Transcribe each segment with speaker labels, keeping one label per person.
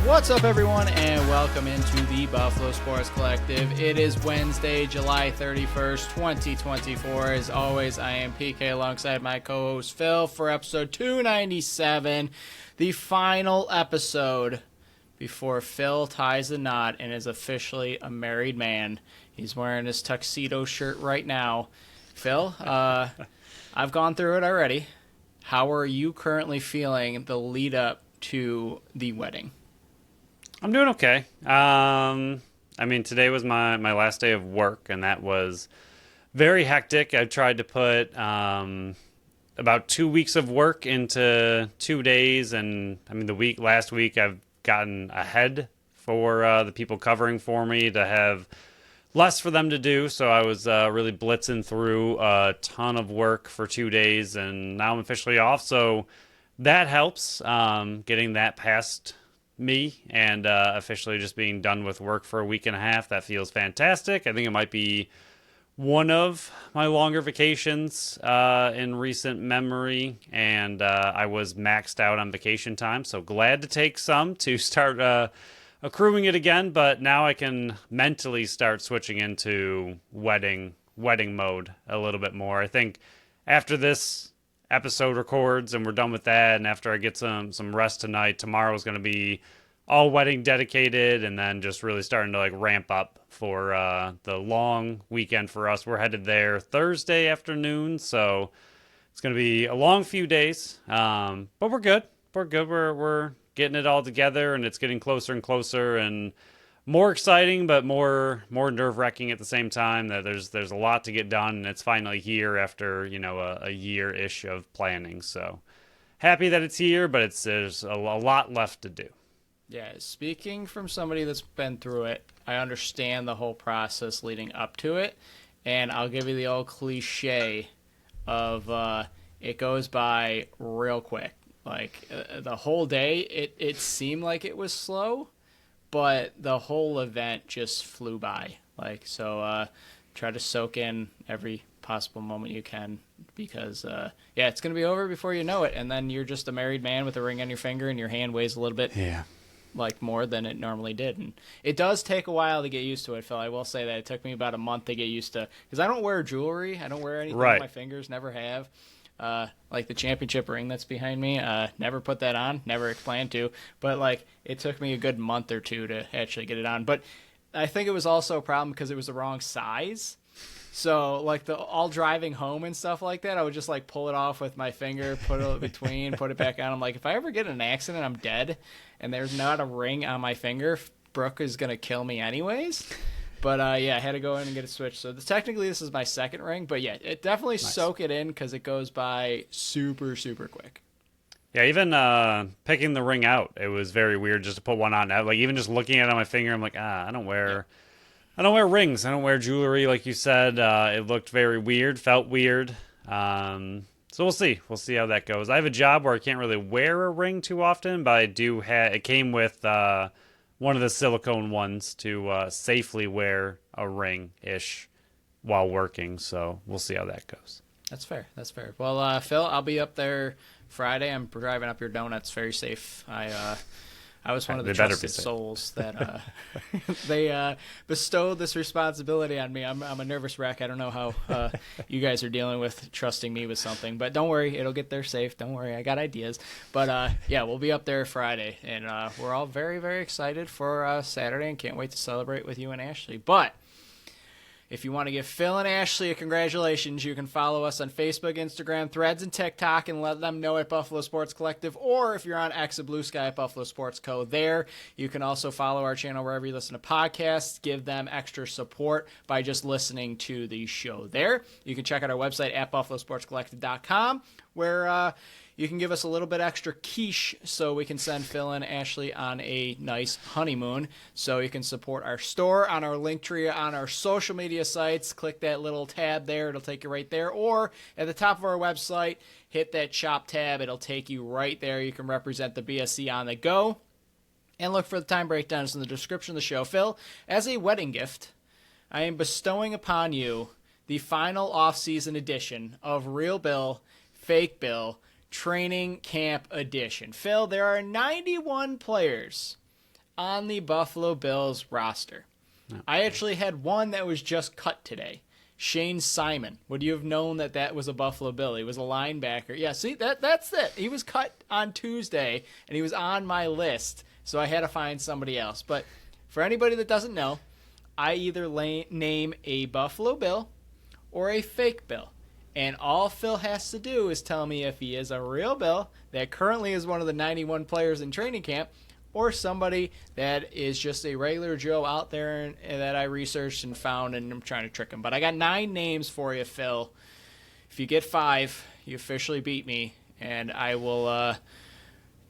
Speaker 1: What's up, everyone, and welcome into the Buffalo Sports Collective. It is Wednesday, July 31st, 2024. As always, I am PK alongside my co-host Phil for episode 297, the final episode before Phil ties the knot and is officially a married man. He's wearing his tuxedo shirt right now. Phil, I've gone through it already. How are you currently feeling the lead up to the wedding?
Speaker 2: I'm doing okay. Today was my last day of work, and that was very hectic. I tried to put about 2 weeks of work into 2 days, and last week I've gotten ahead for the people covering for me to have less for them to do. So I was really blitzing through a ton of work for 2 days, and now I'm officially off. So that helps, getting that past me and officially just being done with work for a week and a half. That feels fantastic. I think it might be one of my longer vacations in recent memory, and I was maxed out on vacation time, so glad to take some to start accruing it again. But now I can mentally start switching into wedding mode a little bit more. I think after this episode records and we're done with that, and after I get some rest tonight, tomorrow is going to be all wedding dedicated, and then just really starting to ramp up for the long weekend for us. We're headed there Thursday afternoon, so it's going to be a long few days, but we're good. We're getting it all together, and it's getting closer and closer, and more exciting, but more nerve-wracking at the same time. That there's a lot to get done, and it's finally here after a year-ish of planning. So happy that it's here, but there's a lot left to do.
Speaker 1: Yeah, speaking from somebody that's been through it, I understand the whole process leading up to it, and I'll give you the old cliche of it goes by real quick. The whole day, it seemed like it was slow, but the whole event just flew by. Try to soak in every possible moment you can, because it's going to be over before you know it, and then you're just a married man with a ring on your finger, and your hand weighs a little bit more than it normally did. And it does take a while to get used to it, Phil. I will say that it took me about a month to get used to, because I don't wear jewelry. I don't wear anything on my fingers, never have. The championship ring that's behind me, never put that on, never planned to, but it took me a good month or two to actually get it on. But I think it was also a problem because it was the wrong size. So all driving home and stuff like that, I would just pull it off with my finger, put it between, put it back on. I'm like, if I ever get in an accident, I'm dead, and there's not a ring on my finger, Brooke is gonna kill me anyways. But I had to go in and get it switched. So technically this is my second ring, but it definitely soak it in, because it goes by super, super quick.
Speaker 2: Yeah, even picking the ring out, it was very weird just to put one on. Even just looking at it on my finger, I'm like, I don't wear rings. I don't wear jewelry, like you said. It looked very weird, felt weird. So we'll see. We'll see how that goes. I have a job where I can't really wear a ring too often, but I do have. It came with one of the silicone ones to safely wear a ring-ish while working. So we'll see how that goes.
Speaker 1: That's fair. Well, Phil, I'll be up there Friday. I'm driving up your donuts. Very safe. I was one of the trusted souls that they bestowed this responsibility on me. I'm a nervous wreck. I don't know how you guys are dealing with trusting me with something, but don't worry, it'll get there safe. Don't worry, I got ideas. But we'll be up there Friday, and we're all very, very excited for Saturday, and can't wait to celebrate with you and Ashley. But if you want to give Phil and Ashley a congratulations, you can follow us on Facebook, Instagram, Threads, and TikTok, and let them know at Buffalo Sports Collective. Or if you're on X of Blue Sky at Buffalo Sports Co. there. You can also follow our channel wherever you listen to podcasts. Give them extra support by just listening to the show there. You can check out our website at buffalosportscollective.com, where you can give us a little bit extra quiche so we can send Phil and Ashley on a nice honeymoon. So you can support our store on our link tree on our social media sites. Click that little tab there. It'll take you right there. Or at the top of our website, hit that shop tab. It'll take you right there. You can represent the BSC on the go. And look for the time breakdowns in the description of the show. Phil, as a wedding gift, I am bestowing upon you the final off-season edition of Real Bill, Fake Bill, Training Camp Edition. Phil, there are 91 players on the Buffalo Bills roster. Oh. I actually had one that was just cut today. Shane Simon. Would you have known that was a Buffalo Bill? He was a linebacker. Yeah, see, that's it. He was cut on Tuesday, and he was on my list, so I had to find somebody else. But for anybody that doesn't know, I either name a Buffalo Bill or a fake Bill. And all Phil has to do is tell me if he is a real Bill that currently is one of the 91 players in training camp, or somebody that is just a regular Joe out there and that I researched and found, and I'm trying to trick him. But I got 9 names for you, Phil. If you get 5, you officially beat me, and I will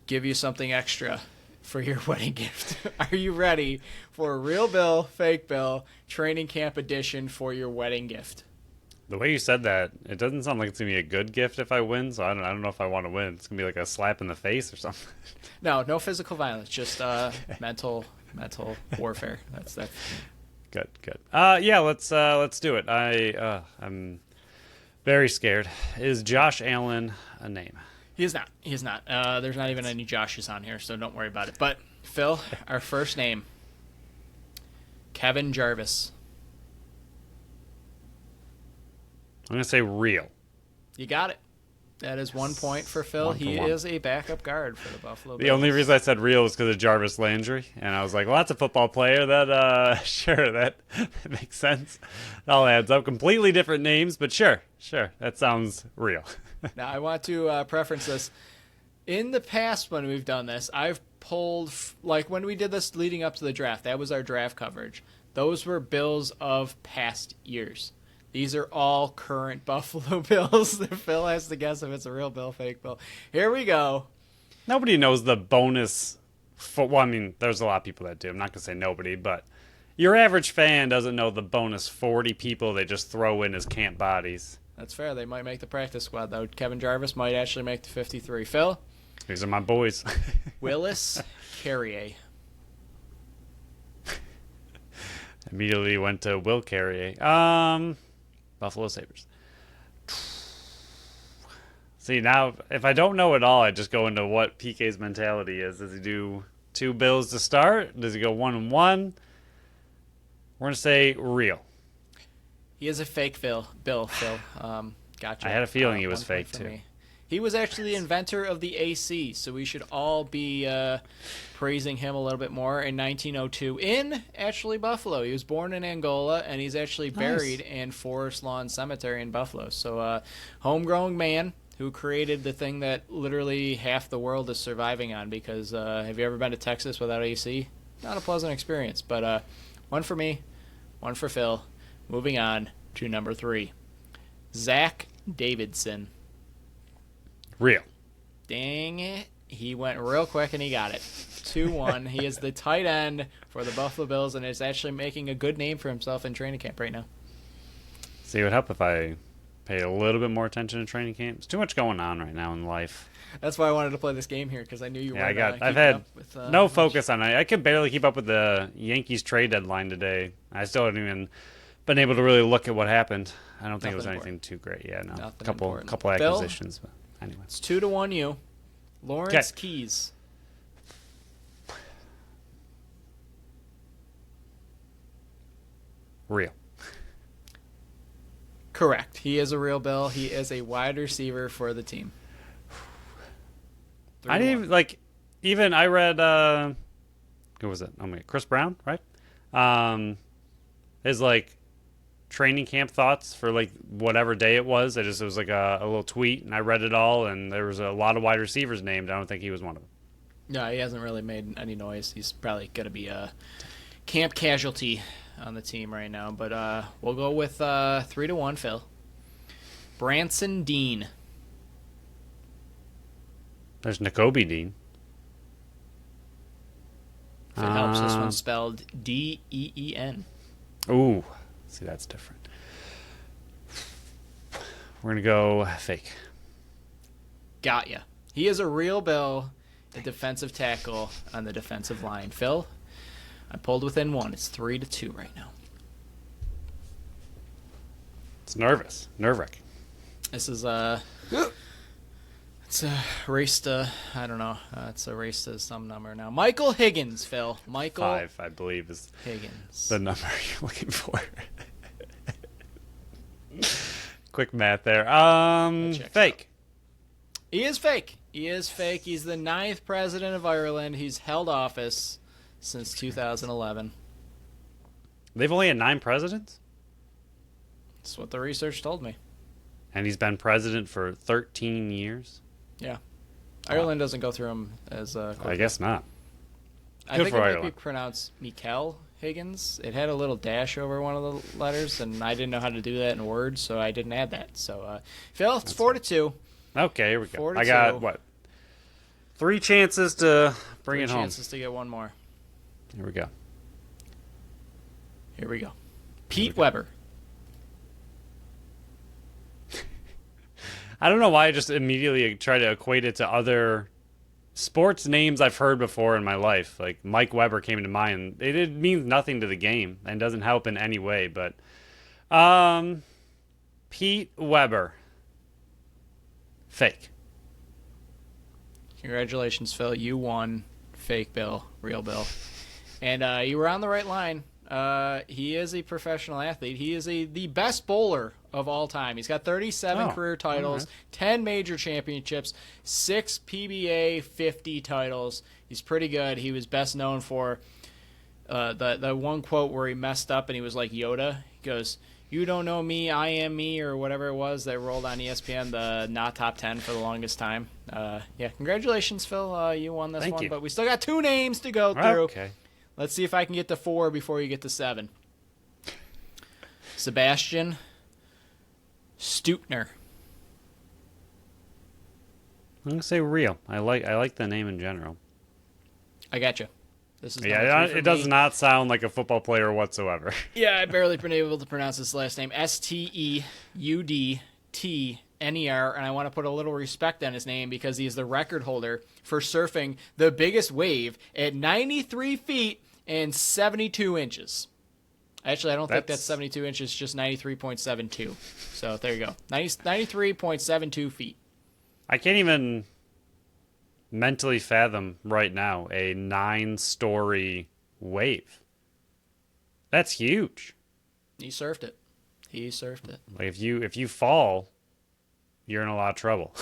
Speaker 1: give you something extra for your wedding gift. Are you ready for a real Bill, fake Bill, training camp edition for your wedding gift?
Speaker 2: The way you said that, it doesn't sound like it's going to be a good gift if I win, so I don't know if I want to win. It's going to be like a slap in the face or something.
Speaker 1: No physical violence, just mental warfare. That's
Speaker 2: good. Yeah, let's do it. I'm very scared. Is Josh Allen a name?
Speaker 1: He is not. There's not even any Joshes on here, so don't worry about it. But Phil, our first name, Kevin Jarvis.
Speaker 2: I'm going to say real.
Speaker 1: You got it. That is 1 point for Phil. He is a backup guard for the Buffalo Bills.
Speaker 2: The only reason I said real was because of Jarvis Landry. And I was like, well, that's a football player. That makes sense. It all adds up. Completely different names, but sure. That sounds real.
Speaker 1: Now, I want to preference this. In the past when we've done this, I've pulled, like when we did this leading up to the draft, that was our draft coverage. Those were Bills of past years. These are all current Buffalo Bills. Phil has to guess if it's a real Bill, fake Bill. Here we go.
Speaker 2: Nobody knows the bonus. Well, I mean, there's a lot of people that do. I'm not going to say nobody, but your average fan doesn't know the bonus 40 people they just throw in as camp bodies.
Speaker 1: That's fair. They might make the practice squad, though. Kevin Jarvis might actually make the 53. Phil?
Speaker 2: These are my boys.
Speaker 1: Willis Carrier.
Speaker 2: Immediately went to Will Carrier. Buffalo Sabres. See, now, if I don't know it all, I just go into what PK's mentality is. Does he do 2 Bills to start? Does he go 1-1? We're going to say real.
Speaker 1: He is a fake Bill, Phil. Gotcha.
Speaker 2: I had a feeling he was fake, too.
Speaker 1: Me. He was actually the inventor of the AC, so we should all be praising him a little bit more. In 1902 in actually Buffalo. He was born in Angola, and he's actually buried in Forest Lawn Cemetery in Buffalo. So homegrown man who created the thing that literally half the world is surviving on, because have you ever been to Texas without AC? Not a pleasant experience. But 1 for me, 1 for Phil. Moving on to number 3. Zach Davidson.
Speaker 2: Real.
Speaker 1: Dang it. He went real quick and he got it. 2-1. He is the tight end for the Buffalo Bills and is actually making a good name for himself in training camp right now.
Speaker 2: See, it would help if I paid a little bit more attention to training camp. There's too much going on right now in life.
Speaker 1: That's why I wanted to play this game here, because I knew you were.
Speaker 2: I've had no focus on it. I could barely keep up with the Yankees trade deadline today. I still haven't even been able to really look at what happened. I don't think it was anything too great. Yeah, no. A couple acquisitions. But anyway.
Speaker 1: It's 2-1 you. Lawrence Keys.
Speaker 2: Real.
Speaker 1: Correct. He is a real Bill. He is a wide receiver for the team.
Speaker 2: I didn't even, I read, who was it? Chris Brown, right? His, training camp thoughts for, whatever day it was. It was, a little tweet, and I read it all, and there was a lot of wide receivers named. I don't think he was one of them.
Speaker 1: No, he hasn't really made any noise. He's probably going to be a camp casualty on the team right now. But we'll go with 3-1, Phil. Branson Dean.
Speaker 2: There's Nakobe Dean.
Speaker 1: If it helps, this one's spelled D-E-E-N.
Speaker 2: Ooh, see, that's different. We're going to go fake.
Speaker 1: Got ya. He is a real Bill, the defensive tackle on the defensive line. Phil, I pulled within 1. It's 3-2 right now.
Speaker 2: It's nervous. Nerve-wracking.
Speaker 1: This is, let's It's a race to, I don't know. It's a race to some number now. Michael Higgins, Phil. Michael
Speaker 2: 5, I believe, is
Speaker 1: Higgins.
Speaker 2: the number you're looking for. Quick math there. Fake.
Speaker 1: He is fake. He is fake. He's the 9th president of Ireland. He's held office since 2011.
Speaker 2: They've only had 9 presidents?
Speaker 1: That's what the research told me.
Speaker 2: And he's been president for 13 years?
Speaker 1: Yeah. Ireland doesn't go through them as quickly.
Speaker 2: I guess not.
Speaker 1: I think it might be pronounced Mikel Higgins. It had a little dash over one of the letters, and I didn't know how to do that in Word, so I didn't add that. So, Phil, it's 4-2.
Speaker 2: Okay, here we go. I got, 3 chances to bring it home.
Speaker 1: 3 chances to get one more.
Speaker 2: Here we go.
Speaker 1: Pete Weber.
Speaker 2: I don't know why I just immediately try to equate it to other sports names I've heard before in my life. Like Mike Weber came to mind. It means nothing to the game and doesn't help in any way. But Pete Weber. Fake.
Speaker 1: Congratulations, Phil. You won. Fake Bill. Real Bill. And you were on the right line. He is a professional athlete. He is the best bowler of all time. He's got 37 career titles, 10 major championships, 6 PBA 50 titles. He's pretty good. He was best known for the one quote where he messed up and he was like Yoda. He goes, "You don't know me, I am me," or whatever it was that rolled on ESPN, the not top 10 for the longest time. Yeah, congratulations, Phil. You won this one, but we still got 2 names to go through.
Speaker 2: Okay.
Speaker 1: Let's see if I can get to 4 before you get to 7. Sebastian Stutner.
Speaker 2: I'm gonna say real. I like the name in general.
Speaker 1: I got you. This is
Speaker 2: it does not sound like a football player whatsoever.
Speaker 1: Yeah, I barely been able to pronounce his last name. Steudtner, and I want to put a little respect on his name because he is the record holder for surfing the biggest wave at 93 feet and 72 inches. Actually, I don't think that's 72 inches, just 93.72. So there you go. 93.72 feet.
Speaker 2: I can't even mentally fathom right now a 9-story wave. That's huge.
Speaker 1: He surfed it.
Speaker 2: Like if you fall, you're in a lot of trouble.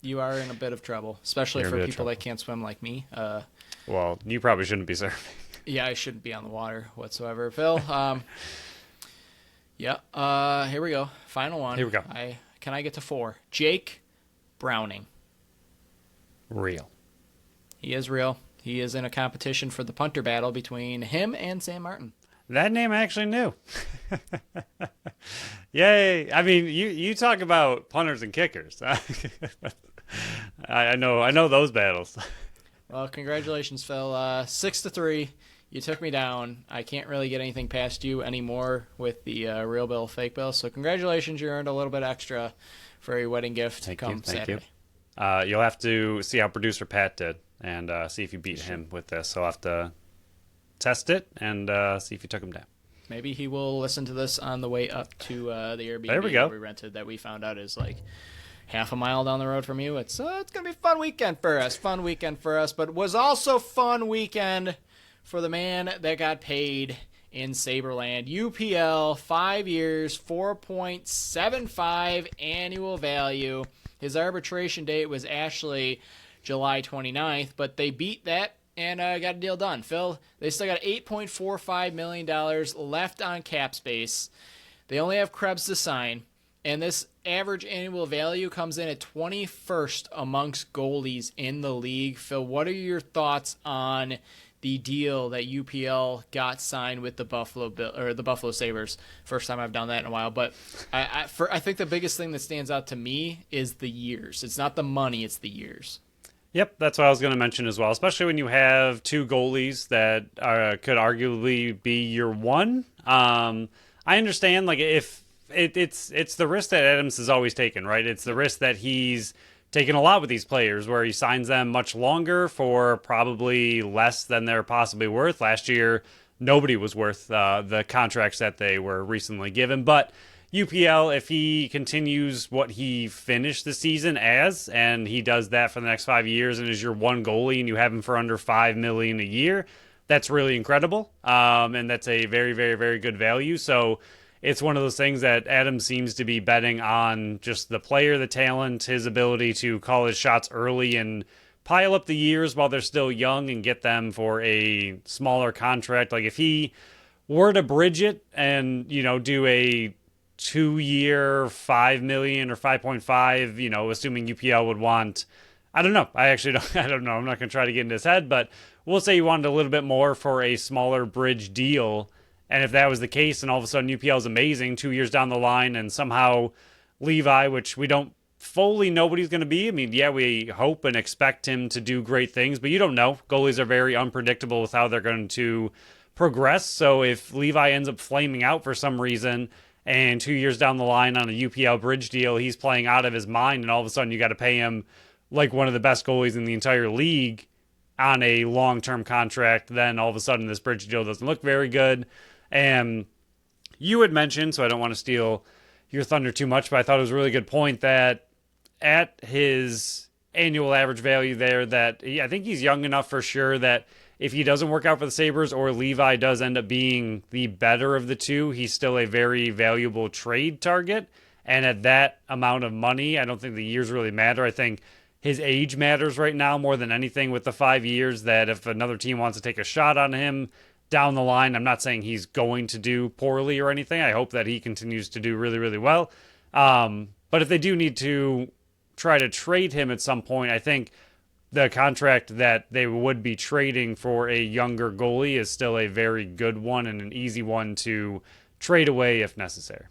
Speaker 1: You are in a bit of trouble, especially for people that can't swim like me.
Speaker 2: Well, you probably shouldn't be surfing.
Speaker 1: Yeah, I shouldn't be on the water whatsoever. Phil, here we go. Final one.
Speaker 2: Here we go.
Speaker 1: Can I get to 4? Jake Browning.
Speaker 2: Real.
Speaker 1: He is real. He is in a competition for the punter battle between him and Sam Martin.
Speaker 2: That name I actually knew. Yay. I mean, you talk about punters and kickers. I know those battles.
Speaker 1: Well, congratulations, Phil. 6-3. You took me down. I can't really get anything past you anymore with the real bill, fake bill. So congratulations, you earned a little bit extra for your wedding gift come Saturday.
Speaker 2: You'll have to see how producer Pat did and see if you beat him with this. So I'll have to test it and see if you took him down.
Speaker 1: Maybe he will listen to this on the way up to the Airbnb that we rented that we found out is like half a mile down the road from you. It's going to be a fun weekend for us. But it was also fun weekend for the man that got paid in Saberland. UPL, 5 years, 4.75 annual value. His arbitration date was actually July 29th, but they beat that and got a deal done. Phil, they still got $8.45 million left on cap space. They only have Krebs to sign, and this average annual value comes in at 21st amongst goalies in the league. Phil, what are your thoughts on the deal that UPL got signed with the Buffalo Sabres? First time I've done that in a while, but I think the biggest thing that stands out to me is the years. It's not the money, it's the years.
Speaker 2: Yep, that's what I was going to mention as well, especially when you have 2 goalies that could arguably be your one. I understand, like, if it's the risk that Adams has always taken, right? It's the risk that he's taken a lot with these players where he signs them much longer for probably less than they're possibly worth. Last year, nobody was worth the contracts that they were recently given. But UPL, if he continues what he finished the season as, and he does that for the next 5 years and is your one goalie and you have him for under $5 million a year, that's really incredible. And that's a very, very, very good value. So it's one of those things that Adam seems to be betting on just the player, the talent, his ability to call his shots early and pile up the years while they're still young and get them for a smaller contract. Like if he were to bridge it and, do a 2-year, $5 million or 5.5, assuming UPL would want, I don't know. I don't know. I'm not going to try to get into his head, but we'll say you wanted a little bit more for a smaller bridge deal. And if that was the case, and all of a sudden UPL is amazing 2 years down the line, and somehow Levi, which we don't fully know what he's going to be. I mean, yeah, we hope and expect him to do great things, but you don't know. Goalies are very unpredictable with how they're going to progress. So if Levi ends up flaming out for some reason, and 2 years down the line on a UPL bridge deal, he's playing out of his mind, and all of a sudden you got to pay him like one of the best goalies in the entire league on a long-term contract, then all of a sudden this bridge deal doesn't look very good. And you had mentioned, so I don't want to steal your thunder too much, but I thought it was a really good point that at his annual average value there, that I think he's young enough for sure that if he doesn't work out for the Sabres or Levi does end up being the better of the two, he's still a very valuable trade target. And at that amount of money, I don't think the years really matter. I think his age matters right now more than anything with the 5 years, that if another team wants to take a shot on him down the line, I'm not saying he's going to do poorly or anything. I hope that he continues to do really, really well. But if they do need to try to trade him at some point, I think the contract that they would be trading for a younger goalie is still a very good one and an easy one to trade away if necessary.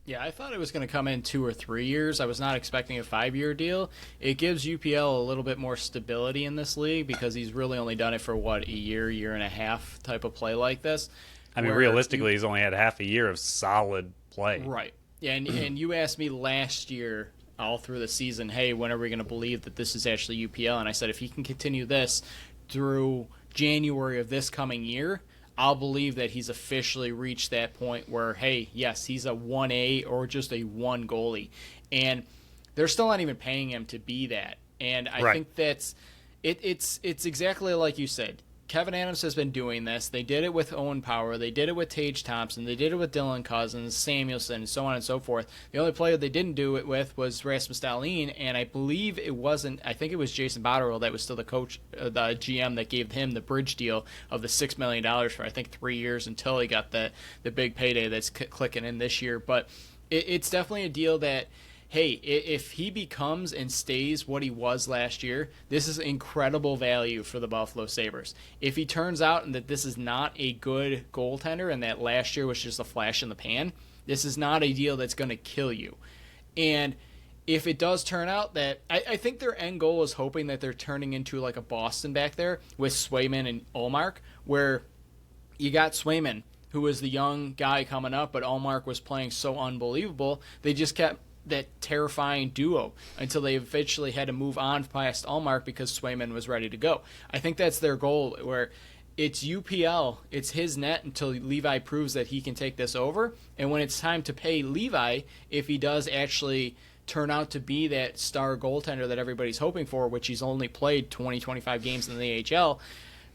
Speaker 1: Yeah, I thought it was going to come in 2 or 3 years. I was not expecting a 5-year deal. It gives UPL a little bit more stability in this league because he's really only done it for, a year and a half type of play like this.
Speaker 2: I mean, realistically, he's only had half a year of solid play.
Speaker 1: Right. Yeah, and you asked me last year all through the season, hey, when are we going to believe that this is actually UPL? And I said if he can continue this through January of this coming year, I'll believe that he's officially reached that point where, hey, yes, he's a 1A or just a 1 goalie. And they're still not even paying him to be that. And I think that's it's exactly like you said. Kevin Adams has been doing this. They did it with Owen Power. They did it with Tage Thompson. They did it with Dylan Cousins, Samuelson, so on and so forth. The only player they didn't do it with was Rasmus Dahlin, and I believe it wasn't – I think it was Jason Botterill that was still the coach, the GM that gave him the bridge deal of the $6 million for, I think, 3 years until he got the big payday that's clicking in this year. But it's definitely a deal that – hey, if he becomes and stays what he was last year, this is incredible value for the Buffalo Sabres. If he turns out that this is not a good goaltender and that last year was just a flash in the pan, this is not a deal that's going to kill you. And if it does turn out that, I think their end goal is hoping that they're turning into like a Boston back there with Swayman and Ullmark, where you got Swayman, who was the young guy coming up, but Ullmark was playing so unbelievable, they just kept that terrifying duo until they eventually had to move on past Ullmark because Swayman was ready to go. I think that's their goal, where it's UPL, it's his net until Levi proves that he can take this over. And when it's time to pay Levi, if he does actually turn out to be that star goaltender that everybody's hoping for, which he's only played 20, 25 games in the AHL,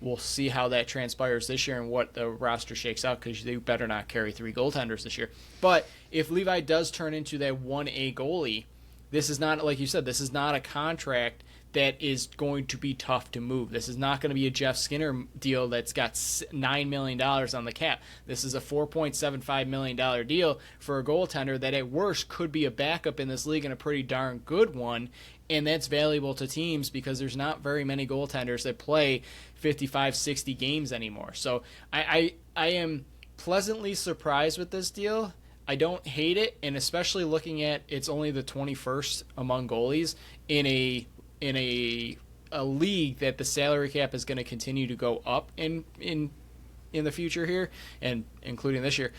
Speaker 1: we'll see how that transpires this year and what the roster shakes out, because they better not carry 3 goaltenders this year. But if Levi does turn into that 1A goalie, this is not, like you said, this is not a contract that is going to be tough to move. This is not going to be a Jeff Skinner deal that's got $9 million on the cap. This is a $4.75 million deal for a goaltender that at worst could be a backup in this league and a pretty darn good one. And that's valuable to teams because there's not very many goaltenders that play 55, 60 games anymore. So I am pleasantly surprised with this deal. I don't hate it, and especially looking at it's only the 21st among goalies in a league that the salary cap is going to continue to go up in the future here, and including this year.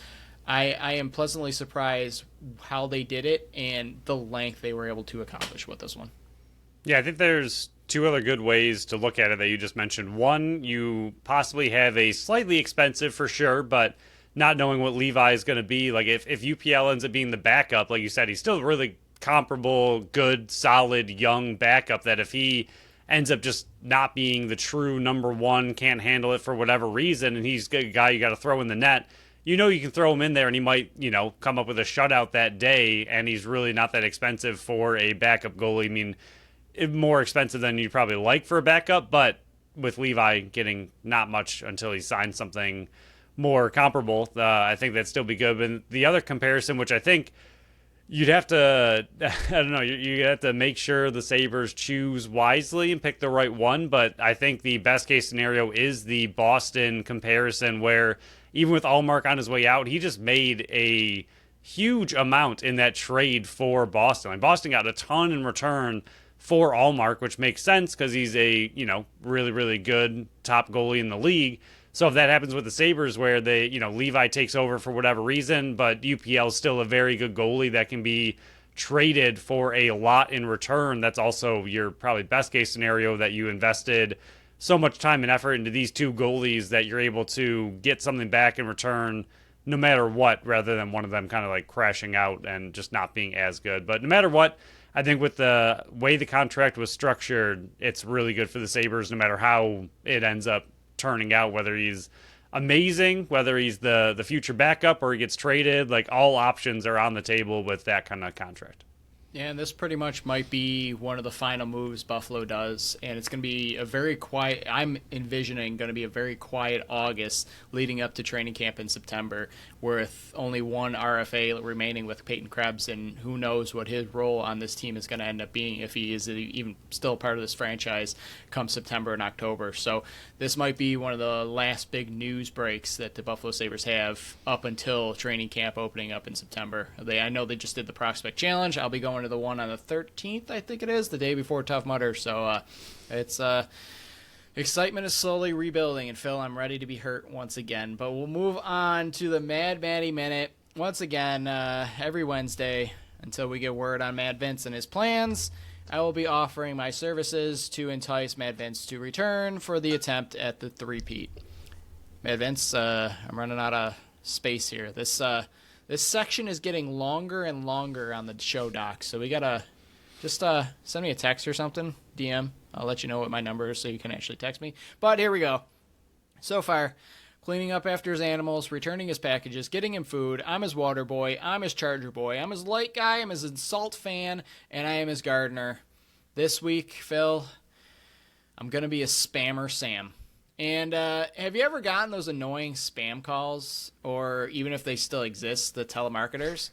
Speaker 1: I am pleasantly surprised how they did it and the length they were able to accomplish with this one.
Speaker 2: Yeah, I think there's 2 other good ways to look at it that you just mentioned. One, you possibly have a slightly expensive for sure, but not knowing what Levi is going to be. Like if UPL ends up being the backup, like you said, he's still really comparable, good, solid, young backup that if he ends up just not being the true number one, can't handle it for whatever reason, and he's a guy you got to throw in the net, you can throw him in there and he might, come up with a shutout that day, and he's really not that expensive for a backup goalie. I mean, more expensive than you'd probably like for a backup, but with Levi getting not much until he signs something more comparable, I think that'd still be good. But the other comparison, which I think you'd have to, I don't know, you have to make sure the Sabres choose wisely and pick the right one. But I think the best case scenario is the Boston comparison, where even with Allmark on his way out, he just made a huge amount in that trade for Boston. Like Boston got a ton in return for Allmark, which makes sense because he's a, really, really good top goalie in the league. So if that happens with the Sabres where they, Levi takes over for whatever reason, but UPL is still a very good goalie that can be traded for a lot in return, that's also your probably best case scenario, that you invested so much time and effort into these two goalies that you're able to get something back in return no matter what, rather than one of them kind of like crashing out and just not being as good. But no matter what, I think with the way the contract was structured, it's really good for the Sabres no matter how it ends up turning out, whether he's amazing, whether he's the future backup or he gets traded. Like, all options are on the table with that kind of contract.
Speaker 1: Yeah, and this pretty much might be one of the final moves Buffalo does, and it's going to be a very quiet, I'm envisioning going to be a very quiet August leading up to training camp in September, with only one RFA remaining with Peyton Krebs, and who knows what his role on this team is going to end up being, if he is even still part of this franchise come September and October. So this might be one of the last big news breaks that the Buffalo Sabres have up until training camp opening up in September. I know they just did the Prospect Challenge. I'll be going to the one on the 13th, I think it is, the day before Tough Mudder. So it's excitement is slowly rebuilding, and Phil, I'm ready to be hurt once again. But we'll move on to the Mad Matty Minute. Once again, every Wednesday until we get word on Mad Vince and his plans, I will be offering my services to entice Mad Vince to return for the attempt at the three-peat. Mad Vince, I'm running out of space here. This section is getting longer and longer on the show docs, so we gotta just send me a text or something, DM. I'll let you know what my number is so you can actually text me. But here we go. So far, cleaning up after his animals, returning his packages, getting him food. I'm his water boy. I'm his charger boy. I'm his light guy. I'm his insult fan. And I am his gardener. This week, Phil, I'm going to be a spammer Sam. And have you ever gotten those annoying spam calls, or even if they still exist, the telemarketers?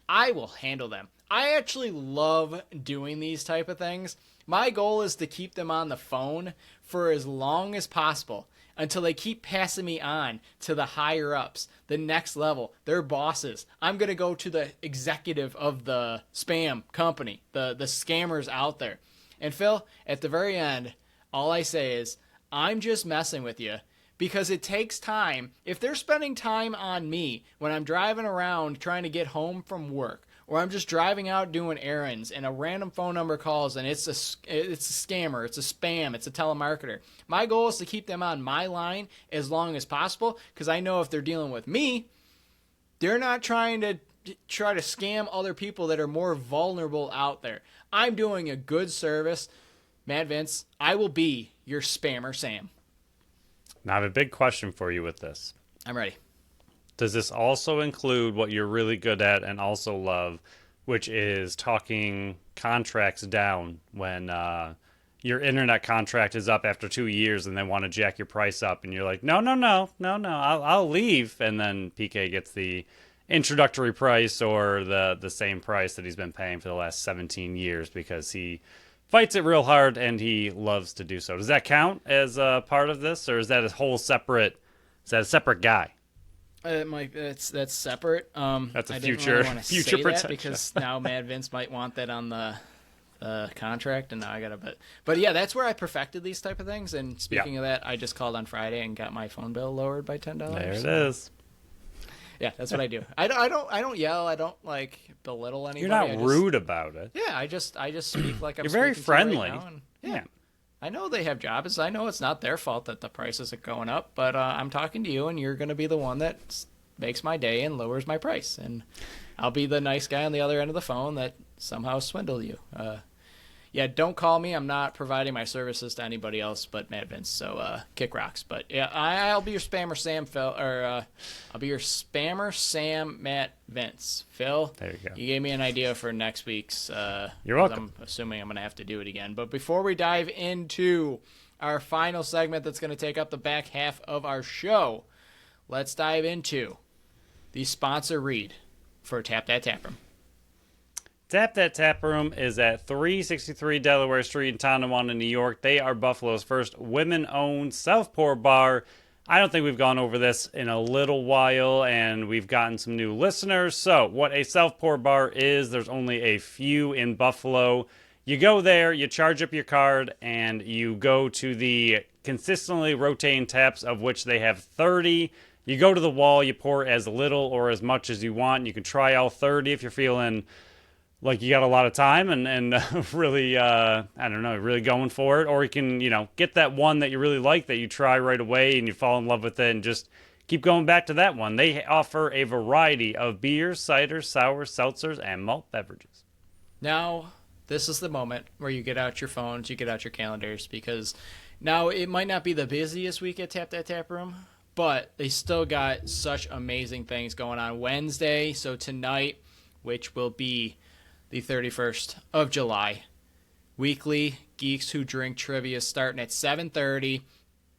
Speaker 1: I will handle them. I actually love doing these type of things. My goal is to keep them on the phone for as long as possible until they keep passing me on to the higher ups, the next level, their bosses. I'm going to go to the executive of the spam company, the scammers out there. And Phil, at the very end, all I say is, I'm just messing with you, because it takes time. If they're spending time on me when I'm driving around trying to get home from work, or I'm just driving out doing errands and a random phone number calls and it's a scammer, it's a spam, it's a telemarketer, my goal is to keep them on my line as long as possible, because I know if they're dealing with me, they're not trying to scam other people that are more vulnerable out there. I'm doing a good service. Mad Vince, I will be your spammer Sam.
Speaker 2: Now, I have a big question for you with this.
Speaker 1: I'm ready.
Speaker 2: Does this also include what you're really good at and also love, which is talking contracts down when your internet contract is up after 2 years and they want to jack your price up, and you're like, no, I'll leave. And then PK gets the introductory price or the same price that he's been paying for the last 17 years because he fights it real hard and he loves to do so. Does that count as a part of this, or is that a separate guy?
Speaker 1: That's separate.
Speaker 2: That's a
Speaker 1: I
Speaker 2: future
Speaker 1: didn't really
Speaker 2: future
Speaker 1: say
Speaker 2: protection.
Speaker 1: that because now Mad Vince might want that on the contract, and now I gotta. But yeah, that's where I perfected these type of things. And speaking of that, I just called on Friday and got my phone bill lowered by $10.
Speaker 2: There it is.
Speaker 1: Yeah, that's what I do. I don't yell. I don't belittle anybody.
Speaker 2: You're not rude about it.
Speaker 1: Yeah, I just speak like I'm.
Speaker 2: You're very friendly.
Speaker 1: Right now, yeah. I know they have jobs. I know it's not their fault that the prices are going up, but I'm talking to you, and you're going to be the one that makes my day and lowers my price. And I'll be the nice guy on the other end of the phone that somehow swindled you. Yeah, don't call me. I'm not providing my services to anybody else but Matt Vince. So kick rocks. But yeah, I'll be your spammer Sam Phil, or I'll be your spammer Sam Matt Vince. Phil,
Speaker 2: there you go.
Speaker 1: You gave me an idea for next week's.
Speaker 2: You're welcome.
Speaker 1: I'm assuming I'm going to have to do it again. But before we dive into our final segment that's going to take up the back half of our show, let's dive into the sponsor read for Tap That Tap Room.
Speaker 2: Tap That Tap Room is at 363 Delaware Street in Tonawanda, New York. They are Buffalo's first women-owned self-pour bar. I don't think we've gone over this in a little while, and we've gotten some new listeners. So what a self-pour bar is, there's only a few in Buffalo. You go there, you charge up your card, and you go to the consistently rotating taps, of which they have 30. You go to the wall, you pour as little or as much as you want. You can try all 30 if you're feeling like you got a lot of time and really, really going for it. Or you can, get that one that you really like that you try right away and you fall in love with it and just keep going back to that one. They offer a variety of beers, ciders, sours, seltzers, and malt beverages.
Speaker 1: Now, this is the moment where you get out your phones, you get out your calendars, because now it might not be the busiest week at Tap That Tap Room, but they still got such amazing things going on Wednesday. So tonight, which will be the 31st of July, weekly Geeks Who Drink trivia starting at 7:30.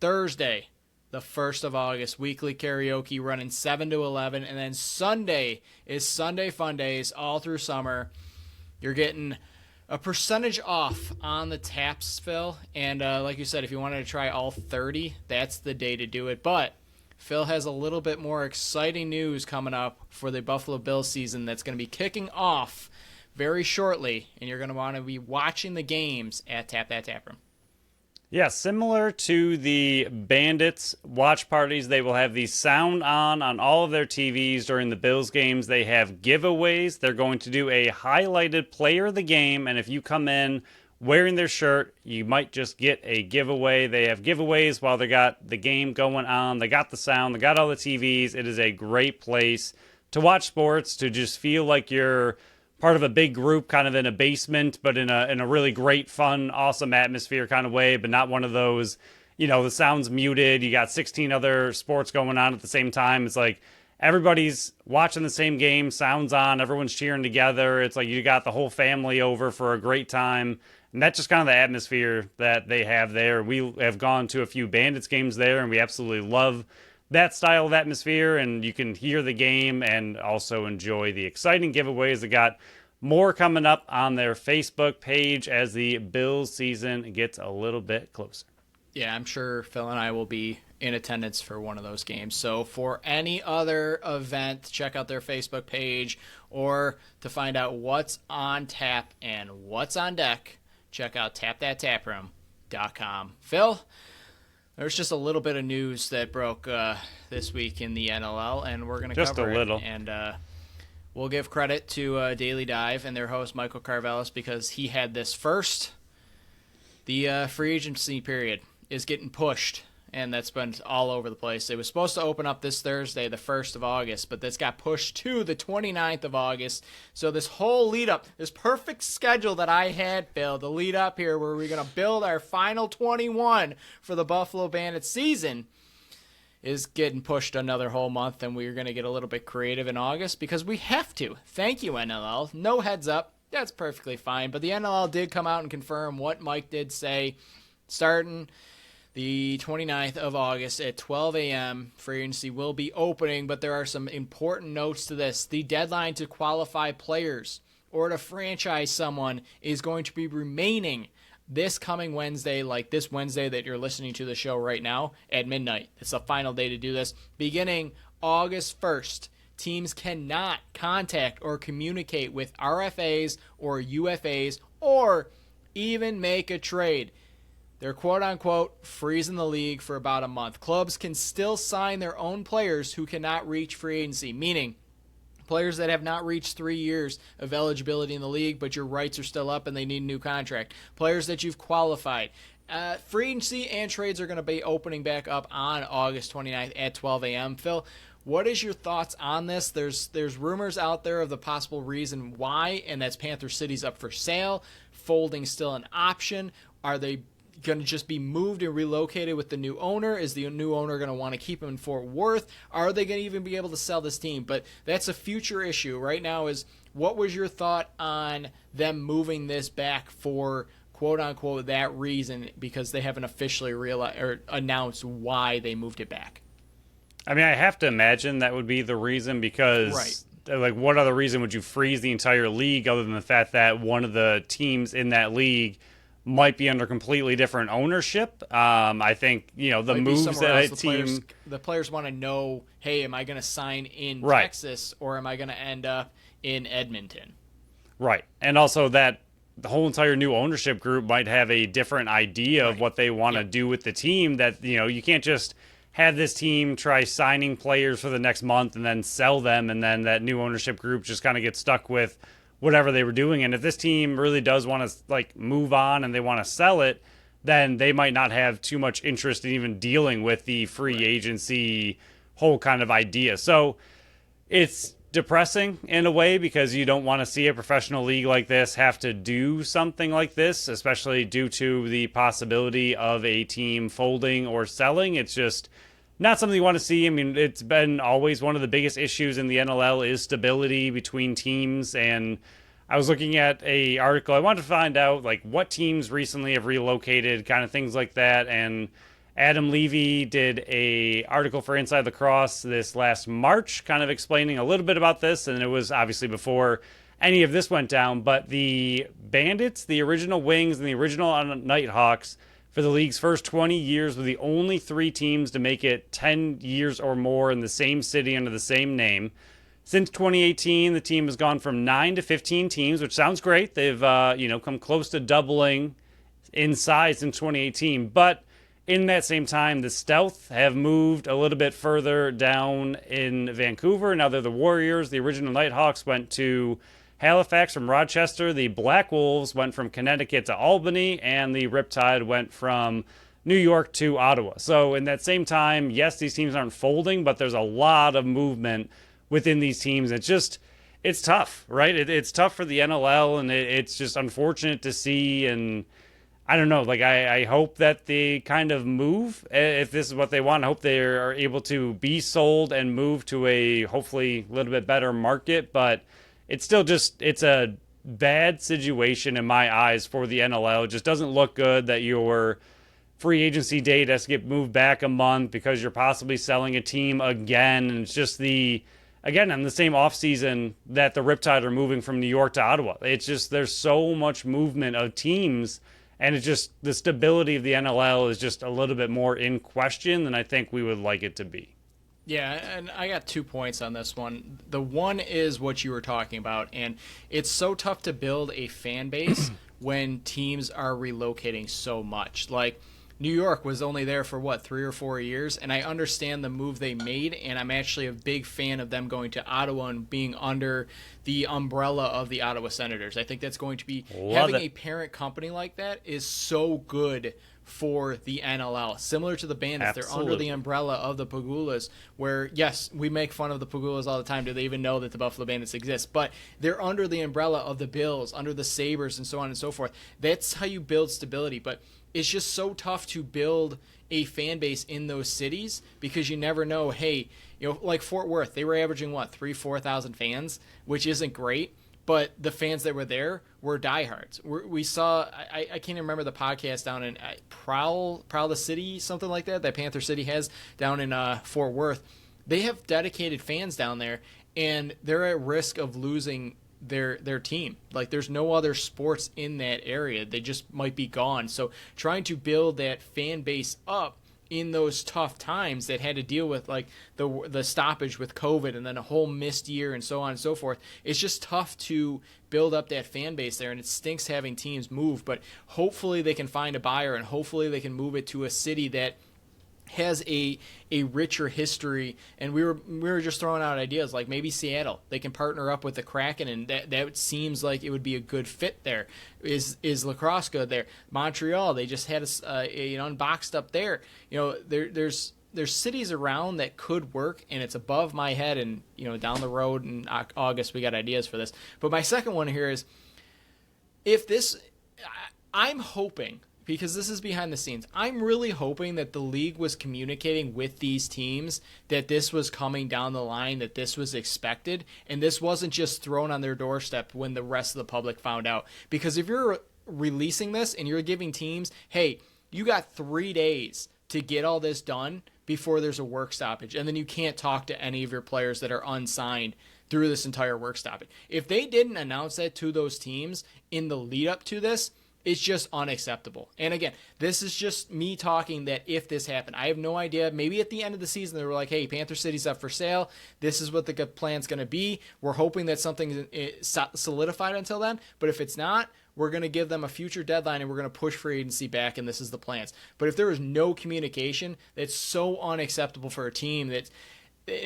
Speaker 1: Thursday, the 1st of August, weekly karaoke running 7 to 11. And then Sunday is Sunday Fun Days all through summer. You're getting a percentage off on the taps, Phil. And like you said, if you wanted to try all 30, that's the day to do it. But Phil has a little bit more exciting news coming up for the Buffalo Bills season that's going to be kicking off very shortly, and you're going to want to be watching the games at Tap That Tap Room.
Speaker 2: Yeah, similar to the Bandits watch parties, they will have the sound on all of their TVs during the Bills games. They have giveaways. They're going to do a highlighted player of the game, and if you come in wearing their shirt, you might just get a giveaway. They have giveaways while they got the game going on. They got the sound. They got all the TVs. It is a great place to watch sports, to just feel like you're part of a big group, kind of in a basement, but in a really great, fun, awesome atmosphere kind of way, but not one of those, the sound's muted, you got 16 other sports going on at the same time. It's like everybody's watching the same game, sound's on, everyone's cheering together. It's like you got the whole family over for a great time. And that's just kind of the atmosphere that they have there. We have gone to a few Bandits games there, and we absolutely love that style of atmosphere, and you can hear the game and also enjoy the exciting giveaways. They got more coming up on their Facebook page as the Bills season gets a little bit closer.
Speaker 1: Yeah, I'm sure Phil and I will be in attendance for one of those games. So for any other event, check out their Facebook page, or to find out what's on tap and what's on deck, check out tapthattaproom.com. Phil, there's just a little bit of news that broke this week in the NLL, and we're going to cover it.
Speaker 2: Just a little.
Speaker 1: And we'll give credit to Daily Dive and their host, Michael Carvelis, because he had this first. The free agency period is getting pushed, and that's been all over the place. It was supposed to open up this Thursday, the 1st of August, but this got pushed to the 29th of August. So this whole lead-up, this perfect schedule that I had, Phil, the lead-up here where we're going to build our final 21 for the Buffalo Bandits season, is getting pushed another whole month, and we're going to get a little bit creative in August because we have to. Thank you, NLL. No heads up. That's perfectly fine. But the NLL did come out and confirm what Mike did say. Starting the 29th of August at 12 a.m., free agency will be opening, but there are some important notes to this. The deadline to qualify players or to franchise someone is going to be remaining this coming Wednesday, like this Wednesday that you're listening to the show right now at midnight. It's the final day to do this. Beginning August 1st, teams cannot contact or communicate with RFAs or UFAs or even make a trade. They're quote-unquote freezing the league for about a month. Clubs can still sign their own players who cannot reach free agency, meaning players that have not reached 3 years of eligibility in the league, but your rights are still up and they need a new contract. Players that you've qualified. Free agency and trades are going to be opening back up on August 29th at 12 a.m. Phil, What is your thoughts on this? There's rumors out there of the possible reason why, and that's Panther City's up for sale. Folding still an option. Are they going to just be moved and relocated with the new owner? Is the new owner going to want to keep him in Fort Worth? Are they going to even be able to sell this team? But that's a future issue. Right now is, what was your thought on them moving this back for quote-unquote that reason, because they haven't officially announced why they moved it back?
Speaker 2: I mean, I have to imagine that would be the reason, because like, what other reason would you freeze the entire league other than the fact that one of the teams in that league might be under completely different ownership? I think, the
Speaker 1: might
Speaker 2: moves that
Speaker 1: the players want to know, hey, am I going to sign in Texas, or am I going to end up in Edmonton?
Speaker 2: Right. And also that the whole entire new ownership group might have a different idea of what they want to do with the team, that, you can't just have this team try signing players for the next month and then sell them, and then that new ownership group just kind of gets stuck with whatever they were doing. And if this team really does want to move on and they want to sell it, then they might not have too much interest in even dealing with the free agency whole kind of idea. So it's depressing in a way, because you don't want to see a professional league like this have to do something like this, especially due to the possibility of a team folding or selling. It's just not something you want to see. I mean, it's been always one of the biggest issues in the NLL is stability between teams. And I was looking at a article. I wanted to find out what teams recently have relocated, kind of things like that. And Adam Levy did a article for Inside Lacrosse this last March, kind of explaining a little bit about this. And it was obviously before any of this went down. But the Bandits, the original Wings, and the original Nighthawks, for the league's first 20 years, were the only 3 teams to make it 10 years or more in the same city under the same name. Since 2018, the team has gone from 9 to 15 teams, which sounds great. They've come close to doubling in size in 2018. But in that same time, the Stealth have moved a little bit further down in Vancouver. Now they're the Warriors. The original Nighthawks went to Halifax from Rochester. The Black Wolves went from Connecticut to Albany. And the Riptide went from New York to Ottawa. So in that same time, yes, these teams aren't folding, but there's a lot of movement within these teams. It's tough, right? It's tough for the NLL, and it's just unfortunate to see. And I don't know, I hope that they kind of move, if this is what they want. I hope they are able to be sold and move to a hopefully a little bit better market. But it's still it's a bad situation in my eyes for the NLL. It just doesn't look good that your free agency date has to get moved back a month because you're possibly selling a team again. And it's just again, on the same offseason that the Riptide are moving from New York to Ottawa. It's just, there's so much movement of teams. And it's just, the stability of the NLL is just a little bit more in question than I think we would like it to be.
Speaker 1: Yeah, and I got 2 points on this one. The one is what you were talking about, and it's so tough to build a fan base when teams are relocating so much. New York was only there for 3 or 4 years, and I understand the move they made, and I'm actually a big fan of them going to Ottawa and being under the umbrella of the Ottawa Senators. I think that's going to be having a parent company like that is so good for the NLL. Similar to the Bandits, They're under the umbrella of the Pagulas, where, yes, we make fun of the Pagulas all the time. Do they even know that the Buffalo Bandits exist? But they're under the umbrella of the Bills, under the Sabres, and so on and so forth. That's how you build stability. But it's just so tough to build a fan base in those cities, because you never know. Hey, like Fort Worth, they were averaging 3,000-4,000 fans, which isn't great, but the fans that were there were diehards. We saw, I can't even remember the podcast down in Prowl the City, something like that Panther City has down in Fort Worth. They have dedicated fans down there, and they're at risk of losing their team. There's no other sports in that area. They just might be gone. So trying to build that fan base up in those tough times that had to deal with the stoppage with COVID and then a whole missed year and so on and so forth, it's just tough to build up that fan base there, and it stinks having teams move. But hopefully they can find a buyer, and hopefully they can move it to a city that has a richer history. And we were just throwing out ideas, maybe Seattle. They can partner up with the Kraken, and that seems like it would be a good fit there. Is Lacrosse good there? Montreal, they just had an unboxed up there. There's there's cities around that could work, and it's above my head. And down the road in August, we got ideas for this. But my second one here is, if this, I'm hoping, because this is behind the scenes, I'm really hoping that the league was communicating with these teams that this was coming down the line, that this was expected, and this wasn't just thrown on their doorstep when the rest of the public found out. Because if you're releasing this and you're giving teams, hey, you got 3 days to get all this done before there's a work stoppage, and then you can't talk to any of your players that are unsigned through this entire work stoppage. If they didn't announce that to those teams in the lead up to this, it's just unacceptable. And again, this is just me talking that if this happened, I have no idea. Maybe at the end of the season, they were like, hey, Panther City's up for sale. This is what the plan's going to be. We're hoping that something is solidified until then. But if it's not, we're going to give them a future deadline and we're going to push free agency back, and this is the plans. But if there is no communication, that's so unacceptable for a team,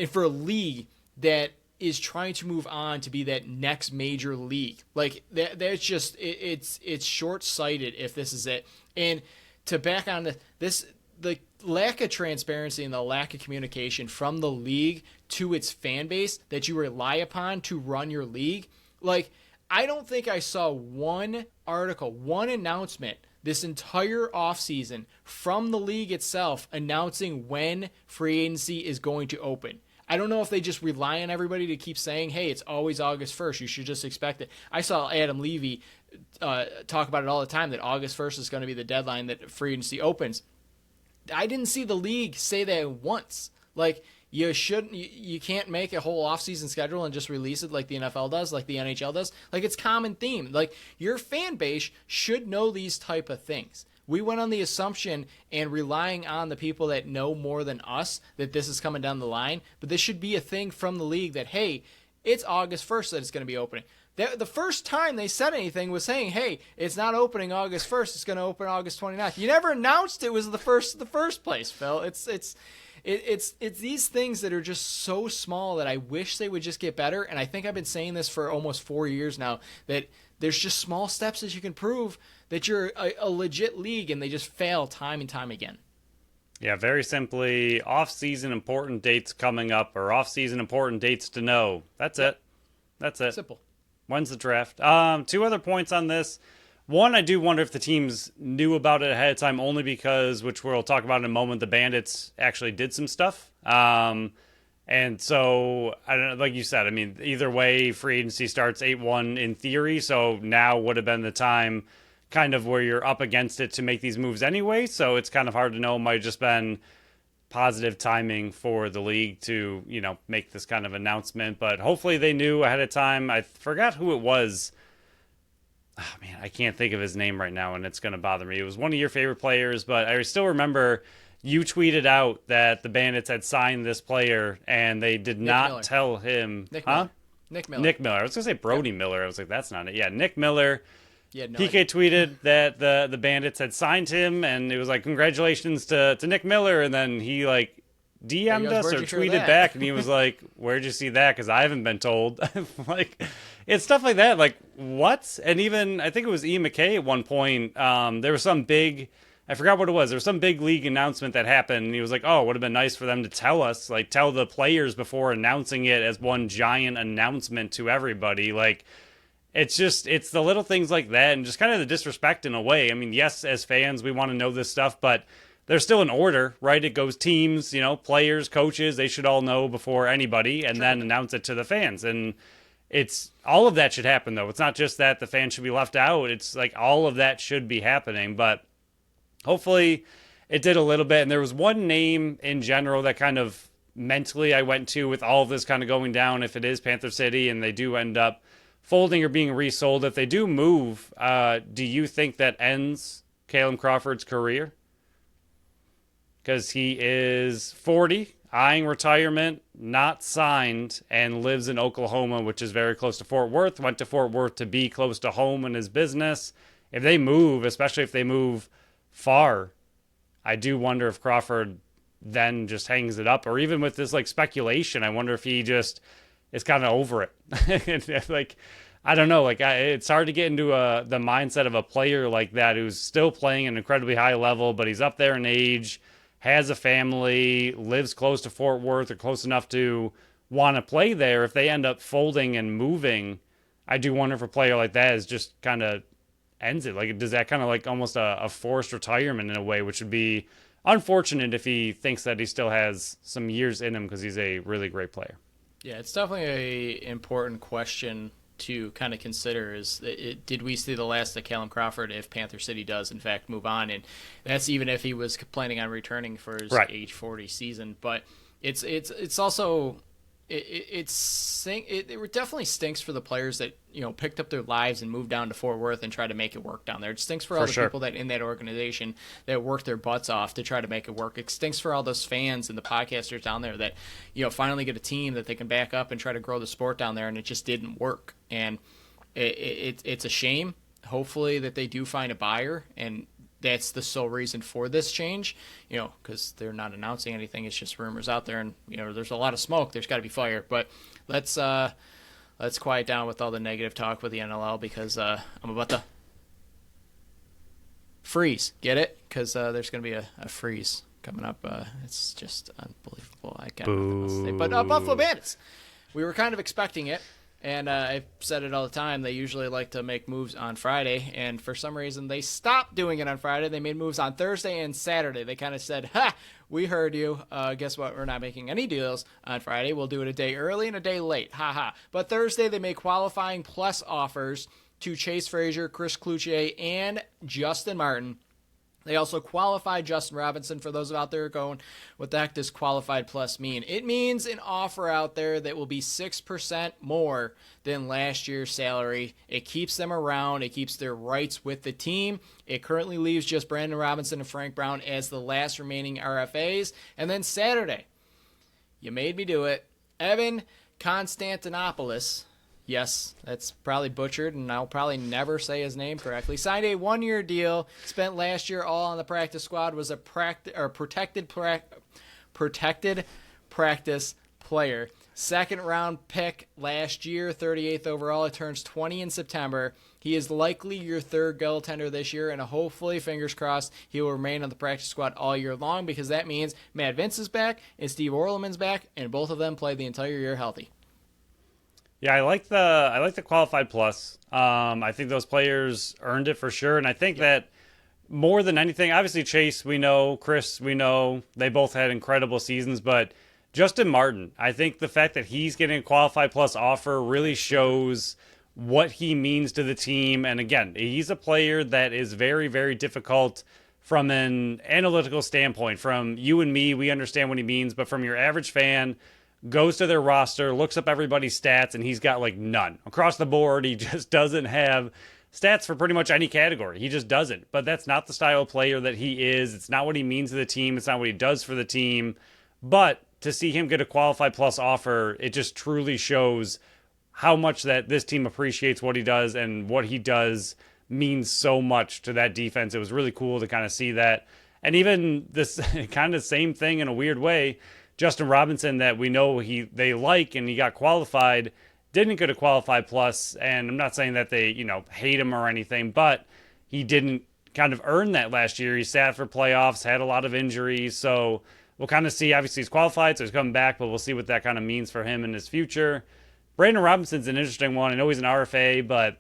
Speaker 1: for a league that is trying to move on to be that next major league. Like that's just it's short-sighted if this is it. And to back on this, the lack of transparency and the lack of communication from the league to its fan base that you rely upon to run your league. Like, I don't think I saw one article, one announcement this entire offseason from the league itself announcing when free agency is going to open. I don't know if they just rely on everybody to keep saying, hey, it's always August 1st. You should just expect it. I saw Adam Levy talk about it all the time, that August 1st is going to be the deadline that free agency opens. I didn't see the league say that once. Like, you can't make a whole offseason schedule and just release it like the NFL does, like the NHL does. Like, it's common theme. Like, your fan base should know these type of things. We went on the assumption and relying on the people that know more than us that this is coming down the line. But this should be a thing from the league that, hey, it's August 1st that it's going to be opening. The first time they said anything was saying, hey, it's not opening August 1st. It's going to open August 29th. You never announced it was the first place, Phil. It's these things that are just so small that I wish they would just get better. And I think I've been saying this for almost 4 years now, that there's just small steps that you can prove that you're a legit league, and they just fail time and time again.
Speaker 2: Yeah, very simply, off-season important dates coming up, or off-season important dates to know. That's it. That's it.
Speaker 1: Simple.
Speaker 2: When's the draft? 2 other points on this. One, I do wonder if the teams knew about it ahead of time, only because, which we'll talk about in a moment, the Bandits actually did some stuff. And so, I don't know, like you said, I mean, either way, free agency starts 8-1 in theory, so now would have been the time kind of where you're up against it to make these moves anyway, so it's kind of hard to know. It might have just been positive timing for the league to, make this kind of announcement, but hopefully they knew ahead of time. I forgot who it was. Oh, man, I can't think of his name right now, and it's going to bother me. It was one of your favorite players, but I still remember you tweeted out that the Bandits had signed this player, and they did not tell him.
Speaker 1: Nick Miller.
Speaker 2: Nick Miller. I was going to say Brody Miller. I was like, that's not it. Yeah, Nick Miller.
Speaker 1: Yeah, no
Speaker 2: PK tweeted that the Bandits had signed him, and it was like, congratulations to Nick Miller, and then he, DM'd us or tweeted back, and he was like, where'd you see that? Because I haven't been told. It's stuff like that. Like, what? And even, I think it was Ian McKay at one point, there was some big, I forgot what it was. There was some big league announcement that happened, and he was like, oh, it would have been nice for them to tell us, tell the players before announcing it as one giant announcement to everybody. It's the little things like that, and just kind of the disrespect in a way. I mean, yes, as fans, we want to know this stuff, but there's still an order, right? It goes teams, players, coaches, they should all know before anybody, and then announce it to the fans. And it's all of that should happen, though. It's not just that the fans should be left out. It's all of that should be happening, but hopefully it did a little bit. And there was one name in general that kind of mentally I went to with all of this kind of going down. If it is Panther City and they do end up folding or being resold, if they do move, do you think that ends Caleb Crawford's career? Because he is 40, eyeing retirement, not signed, and lives in Oklahoma, which is very close to Fort Worth. Went to Fort Worth to be close to home and his business. If they move, especially if they move far, I do wonder if Crawford then just hangs it up. Or even with this speculation, I wonder if he just is kind of over it. I don't know. It's hard to get into the mindset of a player like that who's still playing at an incredibly high level, but he's up there in age. has a family, lives close to Fort Worth or close enough to want to play there, if they end up folding and moving, I do wonder if a player like that is just kind of ends it. Like, does that kind of like almost a forced retirement in a way, which would be unfortunate if he thinks that he still has some years in him because he's a really great player.
Speaker 1: Yeah, it's definitely an important question to kind of consider is did we see the last of Callum Crawford if Panther City does in fact move on? And that's even if he was planning on returning for his age 40 season. But it's also it definitely stinks for the players that picked up their lives and moved down to Fort Worth and tried to make it work down there. It stinks for all the people that in that organization that worked their butts off to try to make it work. It stinks for all those fans and the podcasters down there that finally get a team that they can back up and try to grow the sport down there, and it just didn't work. And it's a shame. Hopefully that they do find a buyer, and that's the sole reason for this change, because they're not announcing anything. It's just rumors out there, and there's a lot of smoke. There's got to be fire. But let's quiet down with all the negative talk with the NLL, because I'm about to freeze. Get it? Because there's going to be a freeze coming up. It's just unbelievable. I got nothing else to say. But Buffalo Bandits, we were kind of expecting it. And I've said it all the time. They usually like to make moves on Friday, and for some reason they stopped doing it on Friday. They made moves on Thursday and Saturday. They kind of said, "Ha, we heard you. Guess what? We're not making any deals on Friday. We'll do it a day early and a day late. Ha ha." But Thursday they made qualifying plus offers to Chase Frazier, Chris Cloutier, and Justin Martin. They also qualified Justin Robinson. For those out there going, what the heck does qualified plus mean? It means an offer out there that will be 6% more than last year's salary. It keeps them around. It keeps their rights with the team. It currently leaves just Brandon Robinson and Frank Brown as the last remaining RFAs. And then Saturday, you made me do it, Evan Constantinopoulos. Yes, that's probably butchered, and I'll probably never say his name correctly. Signed a one-year deal. Spent last year all on the practice squad. Was a protected practice player. Second-round pick last year, 38th overall. He turns 20 in September. He is likely your third goaltender this year, and hopefully, fingers crossed, he will remain on the practice squad all year long, because that means Matt Vince is back and Steve Orleman's back, and both of them play the entire year healthy.
Speaker 2: Yeah, I like the qualified plus. I think those players earned it for sure, and I think that more than anything, obviously Chase, we know, Chris, we know, they both had incredible seasons, but Justin Martin, I think the fact that he's getting a qualified plus offer really shows what he means to the team. And again, he's a player that is very, very difficult from an analytical standpoint. From you and me, we understand what he means, but from your average fan, goes to their roster, looks up everybody's stats, and he's got like none. Across the board, he just doesn't have stats for pretty much any category. He just doesn't. But that's not the style of player that he is. It's not what he means to the team. It's not what he does for the team. But to see him get a qualified plus offer, it just truly shows how much that this team appreciates what he does, and what he does means so much to that defense. It was really cool to kind of see that. And even this kind of same thing in a weird way, Justin Robinson, that we know they like and he got qualified, didn't get a qualified plus. And I'm not saying that they, hate him or anything, but he didn't kind of earn that last year. He sat for playoffs, had a lot of injuries. So we'll kind of see. Obviously, he's qualified, so he's coming back, but we'll see what that kind of means for him in his future. Brandon Robinson's an interesting one. I know he's an RFA, but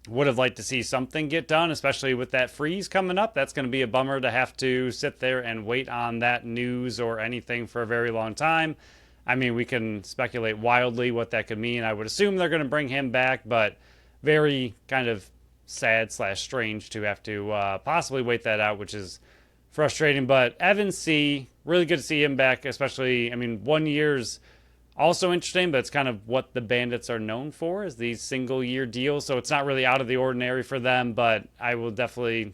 Speaker 2: would have liked to see something get done, especially with that freeze coming up. That's going to be a bummer to have to sit there and wait on that news or anything for a very long time. I mean, we can speculate wildly what that could mean. I would assume they're going to bring him back, but very kind of sad/strange to have to possibly wait that out, which is frustrating. But Evan C., really good to see him back, especially, 1 year's also interesting, but it's kind of what the Bandits are known for, is these single-year deals. So it's not really out of the ordinary for them, but I will definitely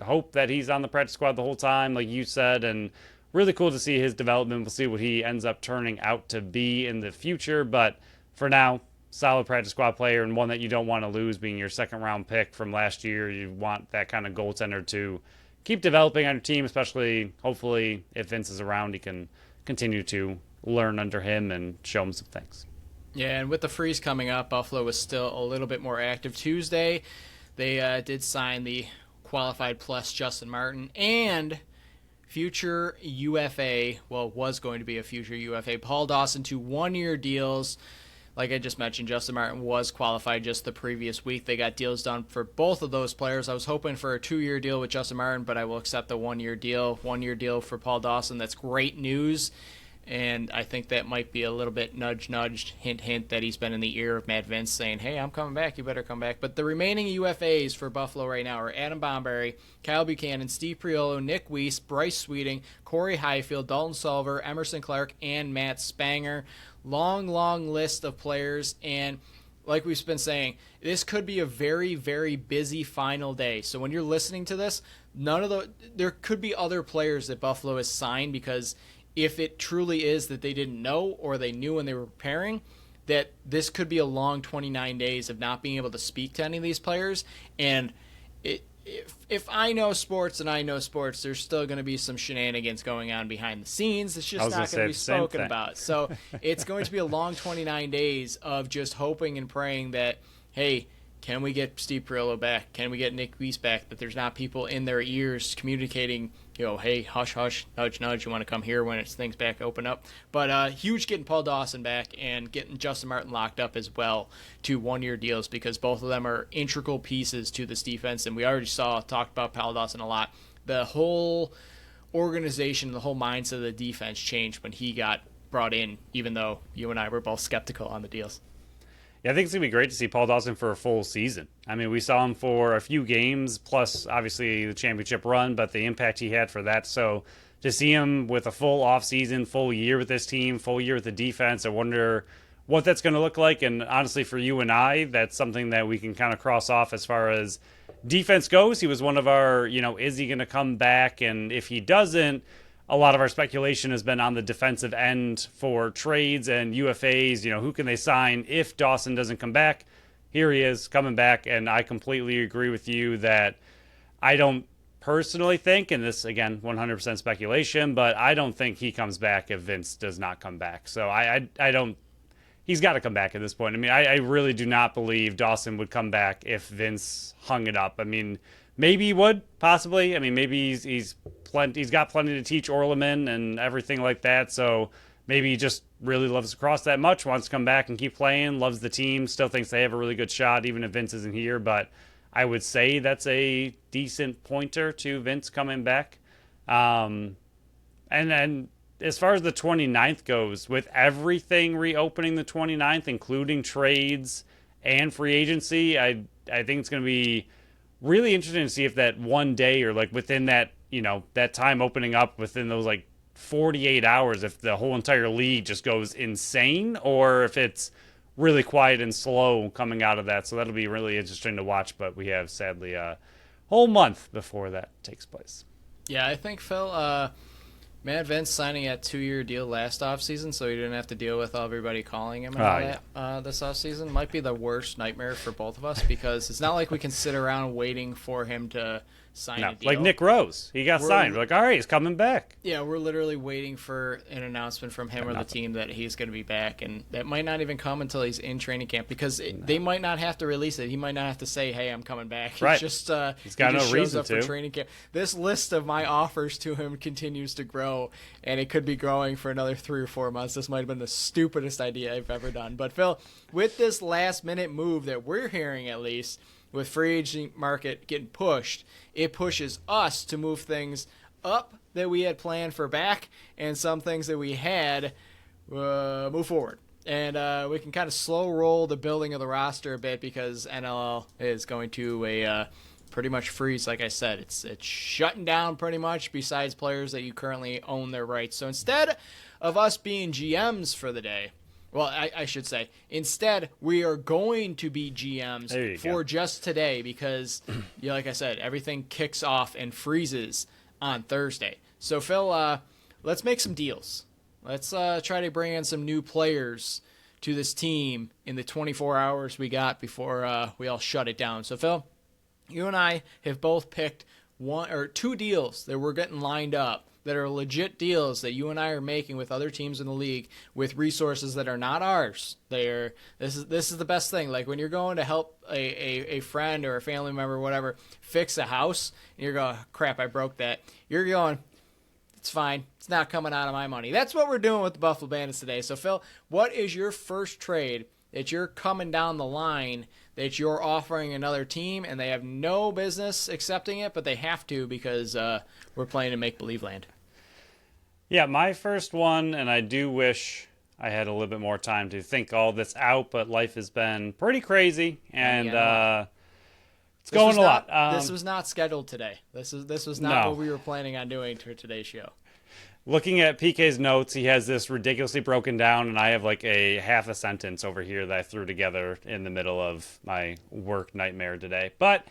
Speaker 2: hope that he's on the practice squad the whole time, like you said, and really cool to see his development. We'll see what he ends up turning out to be in the future, but for now, solid practice squad player, and one that you don't want to lose, being your second-round pick from last year. You want that kind of goaltender to keep developing on your team, especially, hopefully, if Vince is around, he can continue to learn under him and show him some things.
Speaker 1: Yeah, and with the freeze coming up, Buffalo was still a little bit more active. Tuesday, they did sign the qualified plus Justin Martin and future UFA, well, was going to be a future UFA, Paul Dawson to 1-year deals. Like I just mentioned, Justin Martin was qualified just the previous week. They got deals done for both of those players. I was hoping for a 2-year deal with Justin Martin, but I will accept the 1-year deal. 1-year deal for Paul Dawson. That's great news. And I think that might be a little bit nudge, hint, hint, that he's been in the ear of Matt Vince saying, hey, I'm coming back. You better come back. But the remaining UFAs for Buffalo right now are Adam Bomberry, Kyle Buchanan, Steve Priolo, Nick Weiss, Bryce Sweeting, Corey Highfield, Dalton Sulver, Emerson Clark, and Matt Spanger. Long list of players. And like we've been saying, this could be a very, very busy final day. So when you're listening to this, there could be other players that Buffalo has signed, because if it truly is that they didn't know or they knew when they were preparing, that this could be a long 29 days of not being able to speak to any of these players. And if I know sports and I know sports, there's still going to be some shenanigans going on behind the scenes. It's just not going to be spoken about. So it's going to be a long 29 days of just hoping and praying that, hey, can we get Steve Priolo back? Can we get Nick Weiss back? That there's not people in their ears communicating, hey, hush, hush, nudge, nudge, you want to come here when it's things back open up. But huge getting Paul Dawson back and getting Justin Martin locked up as well to 1-year deals, because both of them are integral pieces to this defense. And we already talked about Paul Dawson a lot. The whole organization, the whole mindset of the defense changed when he got brought in, even though you and I were both skeptical on the deals.
Speaker 2: Yeah, I think it's going to be great to see Paul Dawson for a full season. I mean, we saw him for a few games, plus obviously the championship run, but the impact he had for that. So to see him with a full offseason, full year with this team, full year with the defense, I wonder what that's going to look like. And honestly, for you and I, that's something that we can kind of cross off as far as defense goes. He was one of our, is he going to come back? And if he doesn't, a lot of our speculation has been on the defensive end for trades and UFAs. Who can they sign if Dawson doesn't come back? Here he is coming back, and I completely agree with you that I don't personally think, and this, again, 100% speculation, but I don't think he comes back if Vince does not come back. So I don't – he's got to come back at this point. I mean, I really do not believe Dawson would come back if Vince hung it up. I mean, maybe he would, possibly. I mean, maybe he's got plenty to teach Orleman and everything like that. So maybe he just really loves lacrosse that much, wants to come back and keep playing, loves the team, still thinks they have a really good shot, even if Vince isn't here. But I would say that's a decent pointer to Vince coming back. And then as far as the 29th goes, with everything reopening the 29th, including trades and free agency, I think it's going to be really interesting to see if that one day, or like within that, that time opening up within those like 48 hours, if the whole entire league just goes insane, or if it's really quiet and slow coming out of that. So that'll be really interesting to watch, but we have sadly a whole month before that takes place.
Speaker 1: Yeah, I think, Phil, Matt Vince signing a 2-year deal last offseason, so he didn't have to deal with everybody calling him and all that this offseason, might be the worst nightmare for both of us, because it's not like we can sit around waiting for him to sign a deal.
Speaker 2: Like Nick Rose. He got signed. We're like, all right, he's coming back.
Speaker 1: Yeah, we're literally waiting for an announcement from him or the team that he's going to be back, and that might not even come until he's in training camp, because they might not have to release it. He might not have to say, hey, I'm coming back.
Speaker 2: Right.
Speaker 1: He's
Speaker 2: got no reason
Speaker 1: up for training camp. This list of my offers to him continues to grow, and it could be growing for another 3 or 4 months. This might have been the stupidest idea I've ever done. But, Phil, with this last-minute move that we're hearing, at least, with free agent market getting pushed, it pushes us to move things up that we had planned for back, and some things that we had move forward. And we can kind of slow roll the building of the roster a bit, because NLL is going to pretty much freeze. Like I said, it's shutting down pretty much, besides players that you currently own their rights. So instead of us being GMs for the day, well, I should say, instead, we are going to be GMs for just today, because, like I said, everything kicks off and freezes on Thursday. So, Phil, let's make some deals. Let's try to bring in some new players to this team in the 24 hours we got before we all shut it down. So, Phil, you and I have both picked 1 or 2 deals that we're getting lined up, that are legit deals that you and I are making with other teams in the league with resources that are not ours. This is the best thing. Like when you're going to help a friend or a family member or whatever fix a house, and you're going, crap, I broke that. You're going, It's fine. It's not coming out of my money. That's what we're doing with the Buffalo Bandits today. So, Phil, what is your first trade that you're coming down the line that you're offering another team and they have no business accepting it, but they have to because we're playing in make-believe land?
Speaker 2: Yeah, my first one, and I do wish I had a little bit more time to think all this out, but life has been pretty crazy, and it's going a lot.
Speaker 1: This was not scheduled today. This was not what we were planning on doing for today's show.
Speaker 2: Looking at PK's notes, he has this ridiculously broken down, and I have like a half a sentence over here that I threw together in the middle of my work nightmare today. But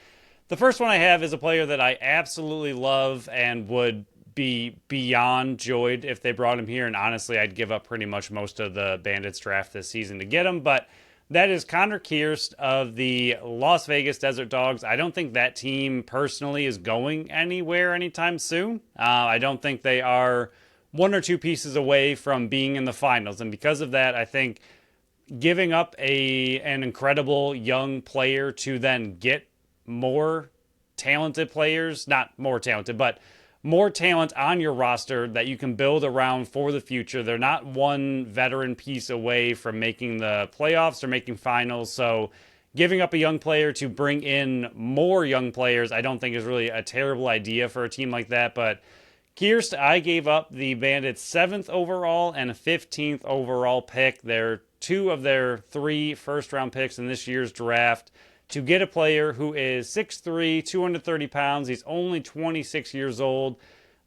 Speaker 2: the first one I have is a player that I absolutely love and would be beyond joyed if they brought him here, and honestly, I'd give up pretty much most of the Bandits draft this season to get him, but that is Connor Kierst of the Las Vegas Desert Dogs. I don't think that team personally is going anywhere anytime soon. I don't think they are one or two pieces away from being in the finals, and because of that, I think giving up an incredible young player to then get more talented players, not more talented, but more talent on your roster that you can build around for the future. They're not one veteran piece away from making the playoffs or making finals. So giving up a young player to bring in more young players, I don't think is really a terrible idea for a team like that. But Kierst, I gave up the Bandits 7th overall and a 15th overall pick. They're 2 of their 3 first-round picks in this year's draft to get a player who is 6'3", 230 pounds. He's only 26 years old.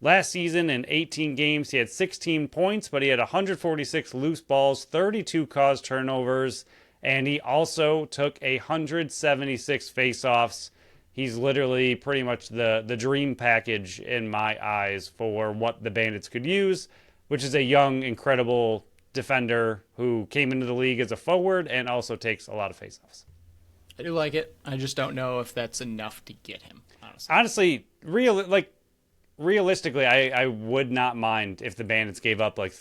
Speaker 2: Last season in 18 games, he had 16 points, but he had 146 loose balls, 32 caused turnovers, and he also took 176 faceoffs. He's literally pretty much the dream package in my eyes for what the Bandits could use, which is a young, incredible defender who came into the league as a forward and also takes a lot of faceoffs.
Speaker 1: I do like it. I just don't know if that's enough to get him, honestly.
Speaker 2: Honestly, realistically, I would not mind if the Bandits gave up like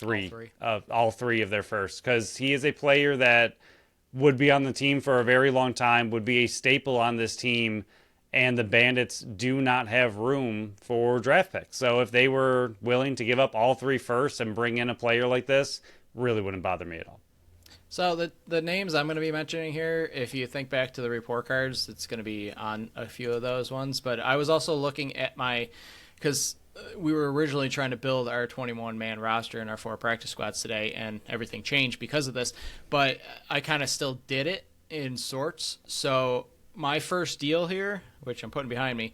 Speaker 2: all three of their first, because he is a player that would be on the team for a very long time, would be a staple on this team, and the Bandits do not have room for draft picks. So if they were willing to give up all 3 first and bring in a player like this, really wouldn't bother me at all.
Speaker 1: So the names I'm going to be mentioning here, if you think back to the report cards, it's going to be on a few of those ones. But I was also looking at because we were originally trying to build our 21-man roster and our 4 practice squads today, and everything changed because of this. But I kind of still did it in sorts. So my first deal here, which I'm putting behind me,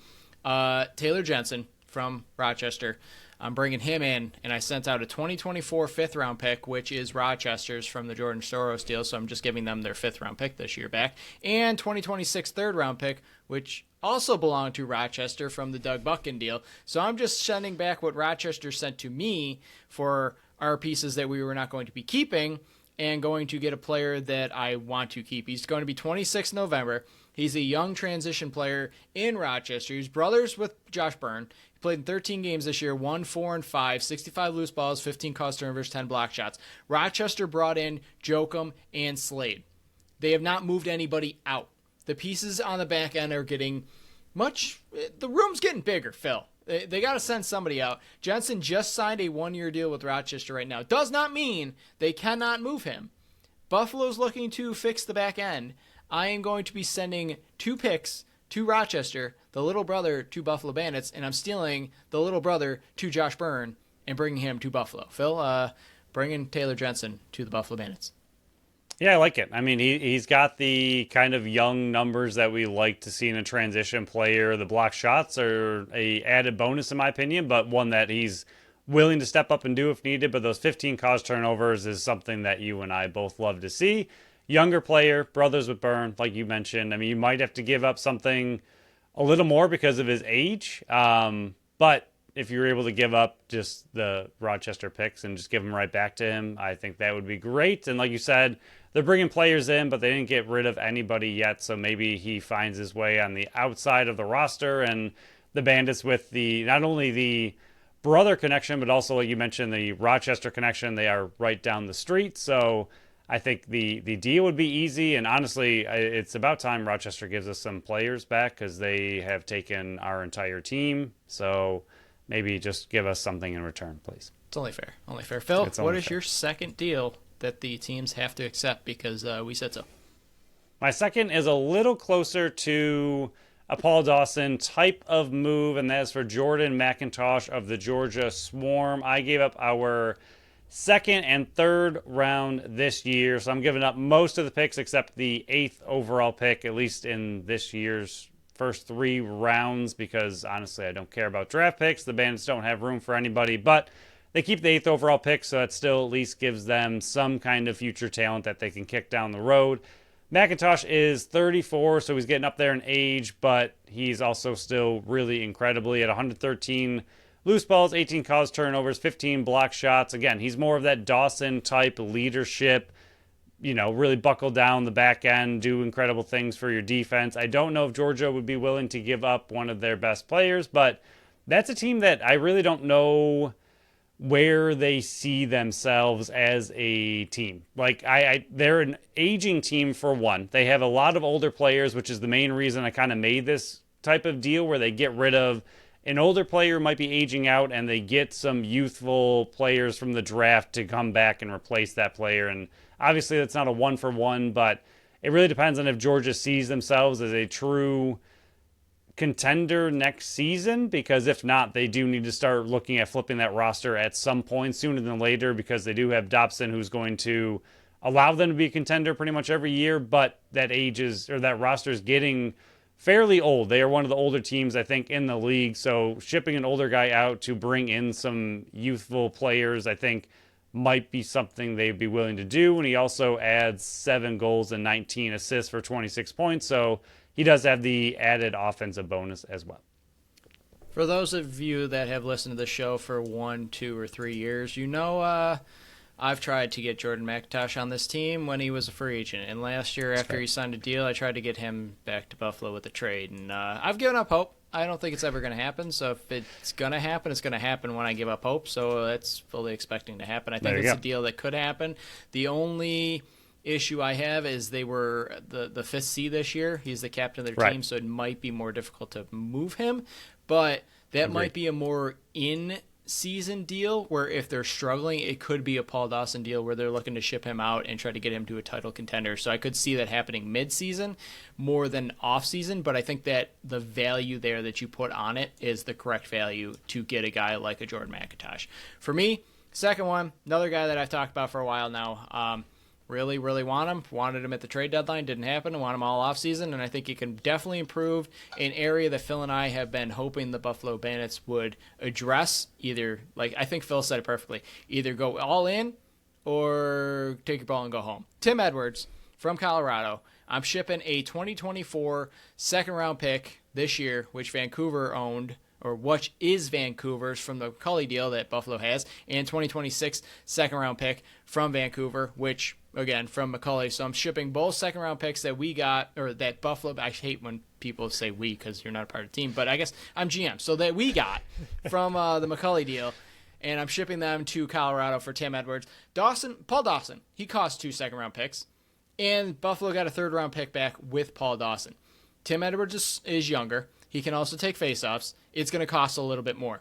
Speaker 1: Taylor Jensen from Rochester. I'm bringing him in, and I sent out a 2024 5th-round pick, which is Rochester's from the Jordan Soros deal, so I'm just giving them their 5th-round pick this year back, and 2026 3rd-round pick, which also belonged to Rochester from the Doug Buchan deal. So I'm just sending back what Rochester sent to me for our pieces that we were not going to be keeping and going to get a player that I want to keep. He's going to be 26 November. He's a young transition player in Rochester. He's brothers with Josh Byrne. He played in 13 games this year, 1, 4, and 5, 65 loose balls, 15 caused turnovers, 10 block shots. Rochester brought in Jokum and Slade. They have not moved anybody out. The pieces on the back end are getting the room's getting bigger, Phil. They got to send somebody out. Jensen just signed a 1-year deal with Rochester right now. Does not mean they cannot move him. Buffalo's looking to fix the back end. I am going to be sending 2 picks to Rochester, the little brother to Buffalo Bandits, and I'm stealing the little brother to Josh Byrne and bringing him to Buffalo. Phil, bringing Taylor Jensen to the Buffalo Bandits.
Speaker 2: Yeah, I like it. I mean, he's got the kind of young numbers that we like to see in a transition player. The block shots are a added bonus in my opinion, but one that he's willing to step up and do if needed. But those 15 caused turnovers is something that you and I both love to see. Younger player, brothers with Byrne, like you mentioned. I mean, you might have to give up something a little more because of his age. But if you're able to give up just the Rochester picks and just give them right back to him, I think that would be great. And like you said, they're bringing players in, but they didn't get rid of anybody yet. So maybe he finds his way on the outside of the roster, and the Bandits with not only the brother connection, but also, like you mentioned, the Rochester connection. They are right down the street. So I think the deal would be easy. And honestly, it's about time Rochester gives us some players back because they have taken our entire team. So maybe just give us something in return, please.
Speaker 1: It's only fair. Only fair. Phil, what is your second deal that the teams have to accept because we said so?
Speaker 2: My second is a little closer to a Paul Dawson type of move, and that is for Jordan McIntosh of the Georgia Swarm. I gave up our second and third round this year, so I'm giving up most of the picks except the 8th overall pick, at least in this year's first 3 rounds, because honestly I don't care about draft picks. The Bandits don't have room for anybody, but they keep the 8th overall pick, so it still at least gives them some kind of future talent that they can kick down the road. McIntosh is 34, so he's getting up there in age, but he's also still really incredibly at 113 loose balls, 18 caused turnovers, 15 block shots. Again, he's more of that Dawson-type leadership, really buckle down the back end, do incredible things for your defense. I don't know if Georgia would be willing to give up one of their best players, but that's a team that I really don't know where they see themselves as a team. Like, they're an aging team for one. They have a lot of older players, which is the main reason I kind of made this type of deal where they get rid of an older player who might be aging out and they get some youthful players from the draft to come back and replace that player. And obviously that's not a one-for-one, but it really depends on if Georgia sees themselves as a true contender next season, because if not, they do need to start looking at flipping that roster at some point sooner than later, because they do have Dobson, who's going to allow them to be a contender pretty much every year, but that roster is getting fairly old. They are one of the older teams, I think, in the league, so shipping an older guy out to bring in some youthful players, I think, might be something they'd be willing to do. And he also adds 7 goals and 19 assists for 26 points, so he does have the added offensive bonus as well.
Speaker 1: For those of you that have listened to the show for 1, 2, or 3 years, I've tried to get Jordan McIntosh on this team when he was a free agent. And last year, after he signed a deal, I tried to get him back to Buffalo with a trade. And I've given up hope. I don't think it's ever going to happen. So if it's going to happen, it's going to happen when I give up hope. So that's fully expecting to happen. I think it's a deal that could happen. The only issue I have is they were the 5th seed this year. He's the captain of their team, so it might be more difficult to move him. But that might be a more in-season deal where if they're struggling, it could be a Paul Dawson deal where they're looking to ship him out and try to get him to a title contender. So I could see that happening mid-season more than off-season, but I think that the value there that you put on it is the correct value to get a guy like a Jordan McIntosh. For me, second one, another guy that I've talked about for a while now. Really, really wanted him at the trade deadline, didn't happen. Want him all offseason, and I think he can definitely improve an area that Phil and I have been hoping the Buffalo Bandits would address. Either, like I think Phil said it perfectly, either go all in or take your ball and go home. Tim Edwards from Colorado. I'm shipping a 2024 second-round pick this year, which Vancouver owned, or which is Vancouver's from the McCulley deal that Buffalo has, and 2026 second-round pick from Vancouver, which, again, from McCulley. So I'm shipping both second-round picks that we got, or that Buffalo, I hate when people say we because you're not a part of the team, but I guess I'm GM, so that we got from the McCulley deal, and I'm shipping them to Colorado for Tim Edwards. Paul Dawson, he cost 2 second-round picks, and Buffalo got a third-round pick back with Paul Dawson. Tim Edwards is younger. He can also take faceoffs. It's going to cost a little bit more.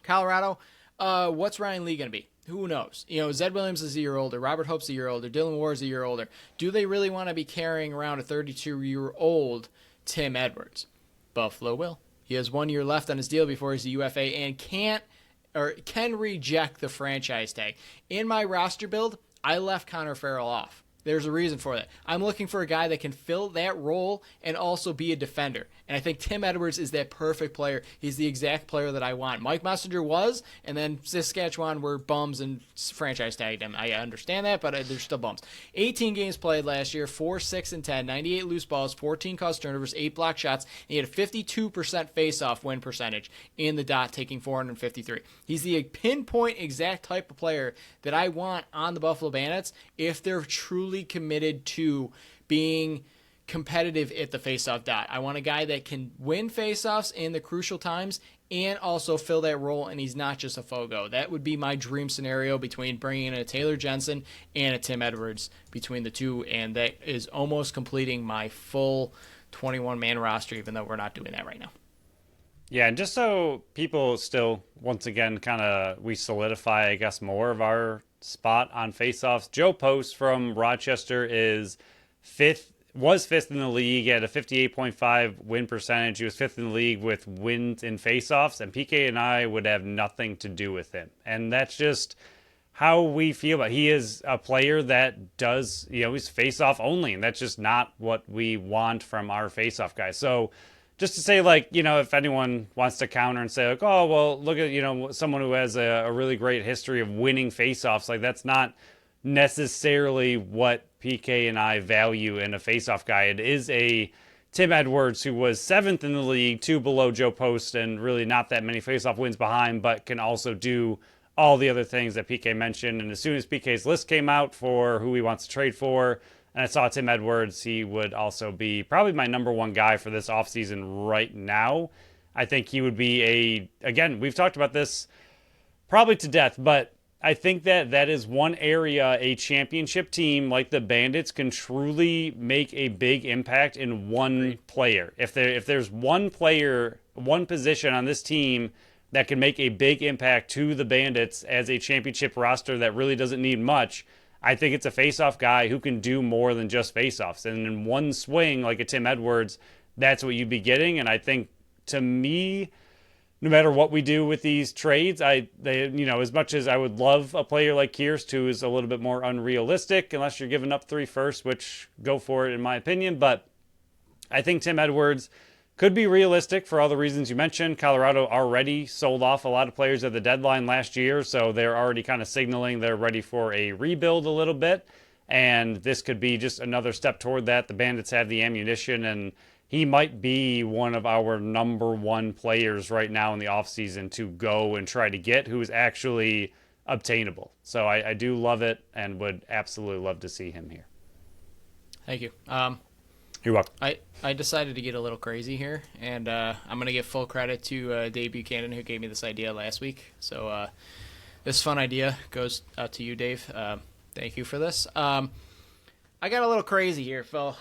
Speaker 1: Colorado, what's Ryan Lee going to be? Who knows? Zed Williams is a year older. Robert Hope's a year older. Dylan Ward's a year older. Do they really want to be carrying around a 32-year-old Tim Edwards? Buffalo will. He has 1 year left on his deal before he's a UFA and can reject the franchise tag. In my roster build, I left Connor Farrell off. There's a reason for that. I'm looking for a guy that can fill that role and also be a defender. And I think Tim Edwards is that perfect player. He's the exact player that I want. Mike Messenger was, and then Saskatchewan were bums and franchise tagged him. I understand that, but they're still bums. 18 games played last year, 4, 6, and 10, 98 loose balls, 14 caused turnovers, 8 block shots, and he had a 52% face-off win percentage in the dot, taking 453. He's the pinpoint exact type of player that I want on the Buffalo Bandits if they're truly committed to being competitive at the faceoff dot. I want a guy that can win faceoffs in the crucial times and also fill that role, and he's not just a Fogo. That would be my dream scenario between bringing in a Taylor Jensen and a Tim Edwards between the two, and that is almost completing my full 21-man roster, even though we're not doing that right now.
Speaker 2: Yeah, and just so people still, once again, we solidify, I guess, more of our spot on faceoffs. Joe Post from Rochester was fifth in the league at a 58.5 win percentage. He was fifth in the league with wins in faceoffs, and PK and I would have nothing to do with him. And that's just how we feel about it. He is a player that does, he's face-off only, and that's just not what we want from our face-off guys. So just to say, if anyone wants to counter and say, oh, well, look at, someone who has a really great history of winning face-offs, that's not necessarily what PK and I value in a face-off guy. It is a Tim Edwards who was 7th in the league, 2 below Joe Post, and really not that many face-off wins behind, but can also do all the other things that PK mentioned. And as soon as PK's list came out for who he wants to trade for, and I saw Tim Edwards, he would also be probably my number one guy for this offseason right now. I think he would be again, we've talked about this probably to death, but I think that is one area a championship team like the Bandits can truly make a big impact in one player. If there's one player, one position on this team that can make a big impact to the Bandits as a championship roster that really doesn't need much, I think it's a face-off guy who can do more than just face-offs. And in one swing, like a Tim Edwards, that's what you'd be getting. And I think, to me, no matter what we do with these trades, as much as I would love a player like Kierst, who is a little bit more unrealistic, unless you're giving up 3 firsts, which go for it in my opinion. But I think Tim Edwards could be realistic for all the reasons you mentioned. Colorado already sold off a lot of players at the deadline last year, so they're already kind of signaling they're ready for a rebuild a little bit. And this could be just another step toward that. The Bandits have the ammunition, and he might be one of our number one players right now in the offseason to go and try to get, who is actually obtainable. So I do love it and would absolutely love to see him here.
Speaker 1: Thank you.
Speaker 2: You're welcome.
Speaker 1: I decided to get a little crazy here, and I'm going to give full credit to Dave Buchanan, who gave me this idea last week. So this fun idea goes out to you, Dave. Thank you for this. I got a little crazy here, Phil.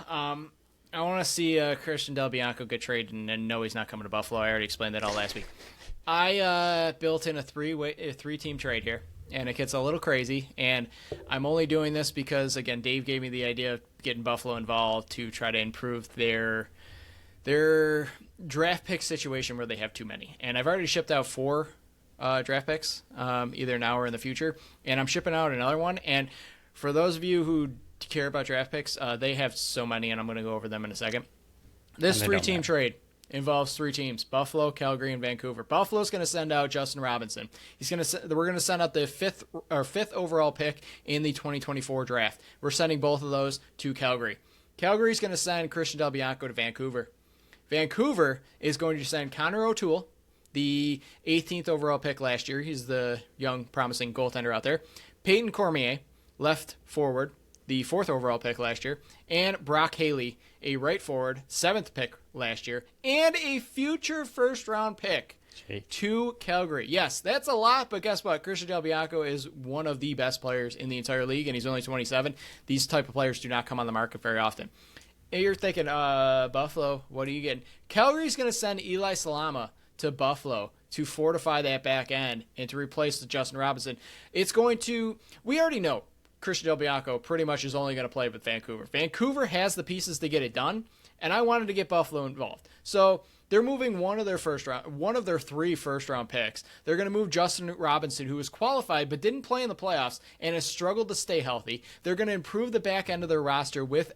Speaker 1: I want to see Christian Del Bianco get traded, and no, he's not coming to Buffalo. I already explained that all last week. I built in a three-team trade here, and it gets a little crazy, and I'm only doing this because, again, Dave gave me the idea of getting Buffalo involved to try to improve their draft pick situation where they have too many. And I've already shipped out 4 draft picks, either now or in the future, and I'm shipping out another one. And for those of you who care about draft picks, they have so many, and I'm going to go over them in a second. This 3-team trade involves 3 teams: Buffalo, Calgary, and Vancouver. Buffalo's going to send out Justin Robinson. We're going to send out the fifth overall pick in the 2024 draft. We're sending both of those to Calgary. Calgary's going to send Christian Del Bianco to Vancouver. Vancouver is going to send Connor O'Toole, the 18th overall pick last year. He's the young, promising goaltender out there. Peyton Cormier, left forward, the 4th overall pick last year, and Brock Haley, a right forward, 7th pick last year, and a future first-round pick to Calgary. Yes, that's a lot, but guess what? Christian Del Bianco is one of the best players in the entire league, and he's only 27. These type of players do not come on the market very often. And you're thinking, Buffalo, what are you getting? Calgary's going to send Eli Salama to Buffalo to fortify that back end and to replace the Justin Robinson. We already know Christian Del Bianco pretty much is only going to play with Vancouver. Vancouver has the pieces to get it done, and I wanted to get Buffalo involved. So they're moving one of their 3 first-round picks. They're going to move Justin Robinson, who was qualified but didn't play in the playoffs and has struggled to stay healthy. They're going to improve the back end of their roster with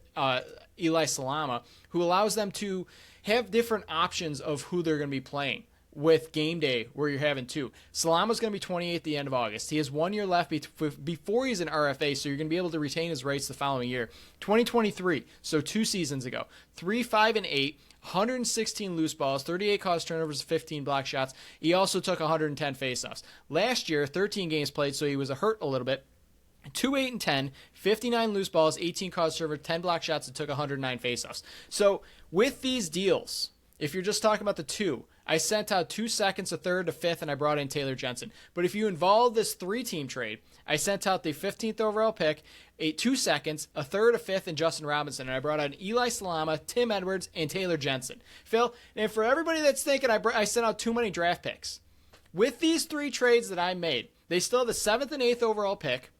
Speaker 1: Eli Salama, who allows them to have different options of who they're going to be playing with game day, where you're having 2. Salama's going to be 28 at the end of August. He has 1 year left before he's an RFA, so you're going to be able to retain his rights the following year. 2023, so 2 seasons ago. 3, 5, and 8, 116 loose balls, 38 caused turnovers, 15 block shots. He also took 110 faceoffs. Last year, 13 games played, so he was hurt a little bit. 2, 8, and 10, 59 loose balls, 18 caused turnovers, 10 block shots, and took 109 faceoffs. So with these deals, if you're just talking about the 2, I sent out 2 seconds, a third, a fifth, and I brought in Taylor Jensen. But if you involve this 3-team trade, I sent out the 15th overall pick, 2 seconds, a third, a fifth, and Justin Robinson. And I brought in Eli Salama, Tim Edwards, and Taylor Jensen. Phil, and for everybody that's thinking I sent out too many draft picks, with these 3 trades that I made, they still have the 7th and 8th overall pick.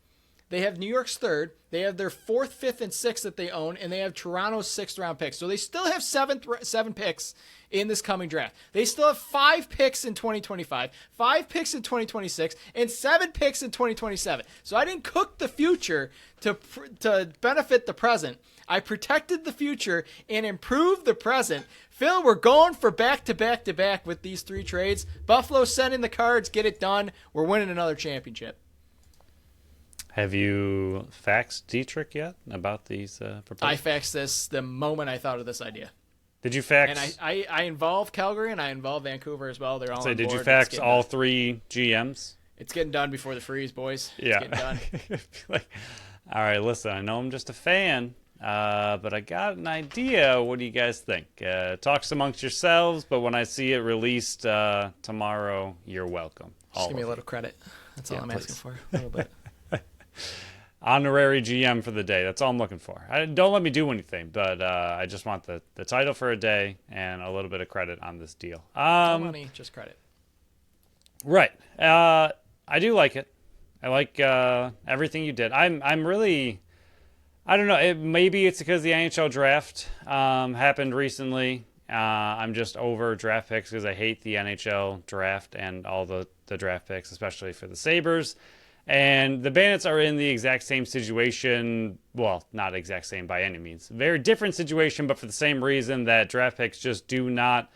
Speaker 1: They have New York's 3rd. They have their 4th, 5th, and 6th that they own, and they have Toronto's 6th round picks. So they still have 7 picks in this coming draft. They still have 5 picks in 2025, 5 picks in 2026, and 7 picks in 2027. So I didn't cook the future to benefit the present. I protected the future and improved the present. Phil, we're going for back-to-back-to-back with these 3 trades. Buffalo send in the cards, get it done. We're winning another championship.
Speaker 2: Have you faxed Dietrich yet about these proposals?
Speaker 1: I faxed this the moment I thought of this idea.
Speaker 2: Did you fax?
Speaker 1: And I involve Calgary and I involve Vancouver as well. They're all on board.
Speaker 2: Did you fax all 3 GMs?
Speaker 1: It's getting done before the freeze, boys.
Speaker 2: Yeah.
Speaker 1: It's getting done.
Speaker 2: All right, listen, I know I'm just a fan, but I got an idea. What do you guys think? Talks amongst yourselves, but when I see it released tomorrow, you're welcome.
Speaker 1: Just give me a little credit. That's all I'm asking for. A little bit.
Speaker 2: Honorary GM for the day. That's all I'm looking for. Don't let me do anything, but I just want the title for a day and a little bit of credit on this deal.
Speaker 1: No money, just credit.
Speaker 2: Right. I do like it. I like everything you did. I'm really, I don't know. Maybe it's because the NHL draft happened recently. I'm just over draft picks because I hate the NHL draft and all the draft picks, especially for the Sabres. And the Bandits are in the exact same situation. Well, not exact same by any means. Very different situation, but for the same reason that draft picks just do not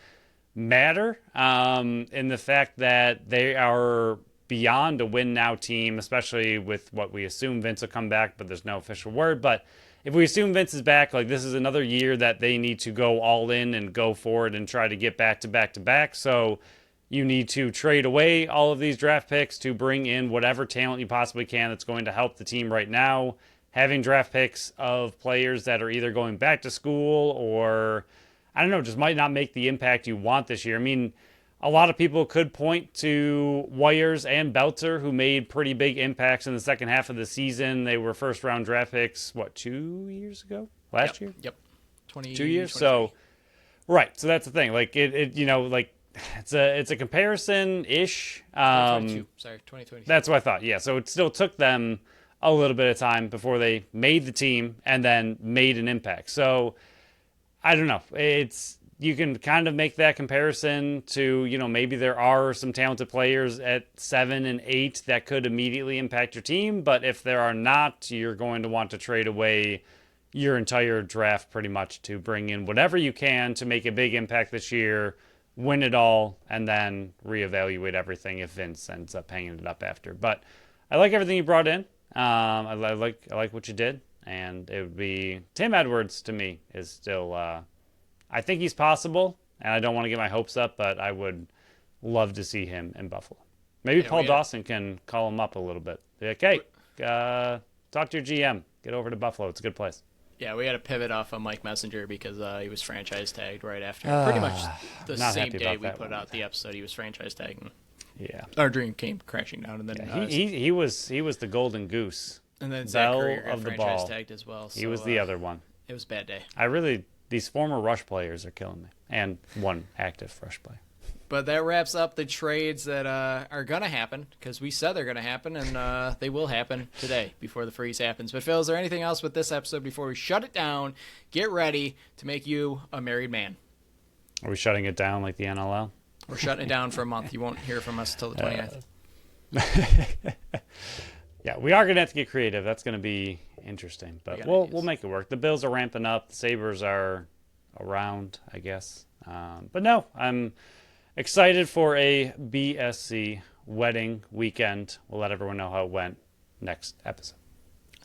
Speaker 2: matter. In the fact that they are beyond a win-now team, especially with what we assume Vince will come back, but there's no official word. But if we assume Vince is back, like this is another year that they need to go all in and go for it and try to get back to back to back. So you need to trade away all of these draft picks to bring in whatever talent you possibly can that's going to help the team right now. Having draft picks of players that are either going back to school or, I don't know, just might not make the impact you want this year. I mean, a lot of people could point to Weyers and Belter, who made pretty big impacts in the second half of the season. They were first-round draft picks, 2 years ago? Last year?
Speaker 1: Yep.
Speaker 2: 2 years? So, right. So that's the thing. Like, it's a comparison-ish.
Speaker 1: 2022.
Speaker 2: That's what I thought. Yeah, so it still took them a little bit of time before they made the team and then made an impact. So I don't know. You can kind of make that comparison to, maybe there are some talented players at 7 and 8 that could immediately impact your team. But if there are not, you're going to want to trade away your entire draft pretty much to bring in whatever you can to make a big impact this year, win it all, and then reevaluate everything if Vince ends up hanging it up after. But I like everything you brought in. I like what you did, and it would be Tim Edwards to me is still. I think he's possible, and I don't want to get my hopes up, but I would love to see him in Buffalo. Maybe Paul Dawson can call him up a little bit. Be like, hey, talk to your GM. Get over to Buffalo. It's a good place.
Speaker 1: Yeah, we had to pivot off of Mike Messenger because he was franchise tagged right after. Pretty much the same day we put out the episode, he was franchise tagged.
Speaker 2: Yeah,
Speaker 1: our dream came crashing down, and then
Speaker 2: he was the golden goose.
Speaker 1: And then Zach Currier got
Speaker 2: of the
Speaker 1: franchise
Speaker 2: ball.
Speaker 1: tagged as well. So,
Speaker 2: he was the other one.
Speaker 1: It was a bad day.
Speaker 2: These former Rush players are killing me, and one active Rush player.
Speaker 1: But that wraps up the trades that are going to happen, because we said they're going to happen, and they will happen today before the freeze happens. But, Phil, is there anything else with this episode before we shut it down, get ready to make you a married man?
Speaker 2: Are we shutting it down like the NLL?
Speaker 1: We're shutting it down for a month. You won't hear from us until the 29th.
Speaker 2: Yeah, we are going to have to get creative. That's going to be interesting, but we'll make it work. The Bills are ramping up. The Sabres are around, I guess. But no, I'm excited for a BSC wedding weekend. We'll let everyone know how it went next episode.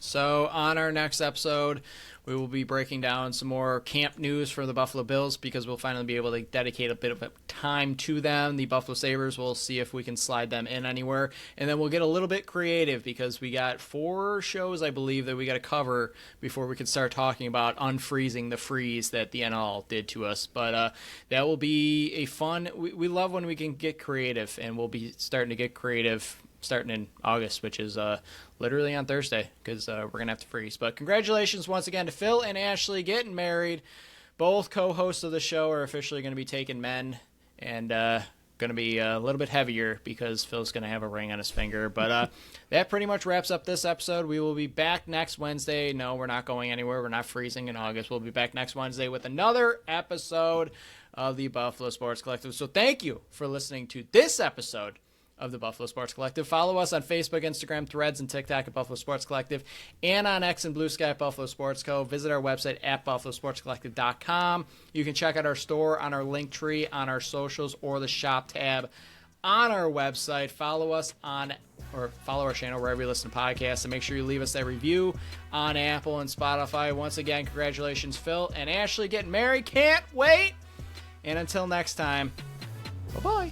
Speaker 1: So on our next episode, we will be breaking down some more camp news for the Buffalo Bills because we'll finally be able to dedicate a bit of time to them. The Buffalo Sabres, we'll see if we can slide them in anywhere. And then we'll get a little bit creative because we got 4 shows, I believe, that we got to cover before we can start talking about unfreezing the freeze that the NL did to us. But that will be a fun... We love when we can get creative, and we'll be starting to get creative starting in August, which is literally on Thursday, because we're going to have to freeze. But congratulations once again to Phil and Ashley getting married. Both co-hosts of the show are officially going to be taking men, and going to be a little bit heavier because Phil's going to have a ring on his finger. But that pretty much wraps up this episode. We will be back next Wednesday. No, we're not going anywhere. We're not freezing in August. We'll be back next Wednesday with another episode of the Buffalo Sports Collective. So thank you for listening to this episode of the Buffalo Sports Collective. Follow us on Facebook, Instagram, Threads, and TikTok at Buffalo Sports Collective, and on X and Blue Sky at Buffalo Sports Co. Visit our website at buffalosportscollective.com. You can check out our store on our link tree, on our socials, or the shop tab on our website. Follow us follow our channel wherever you listen to podcasts, and make sure you leave us that review on Apple and Spotify. Once again, congratulations, Phil and Ashley getting married. Can't wait. And until next time, bye-bye.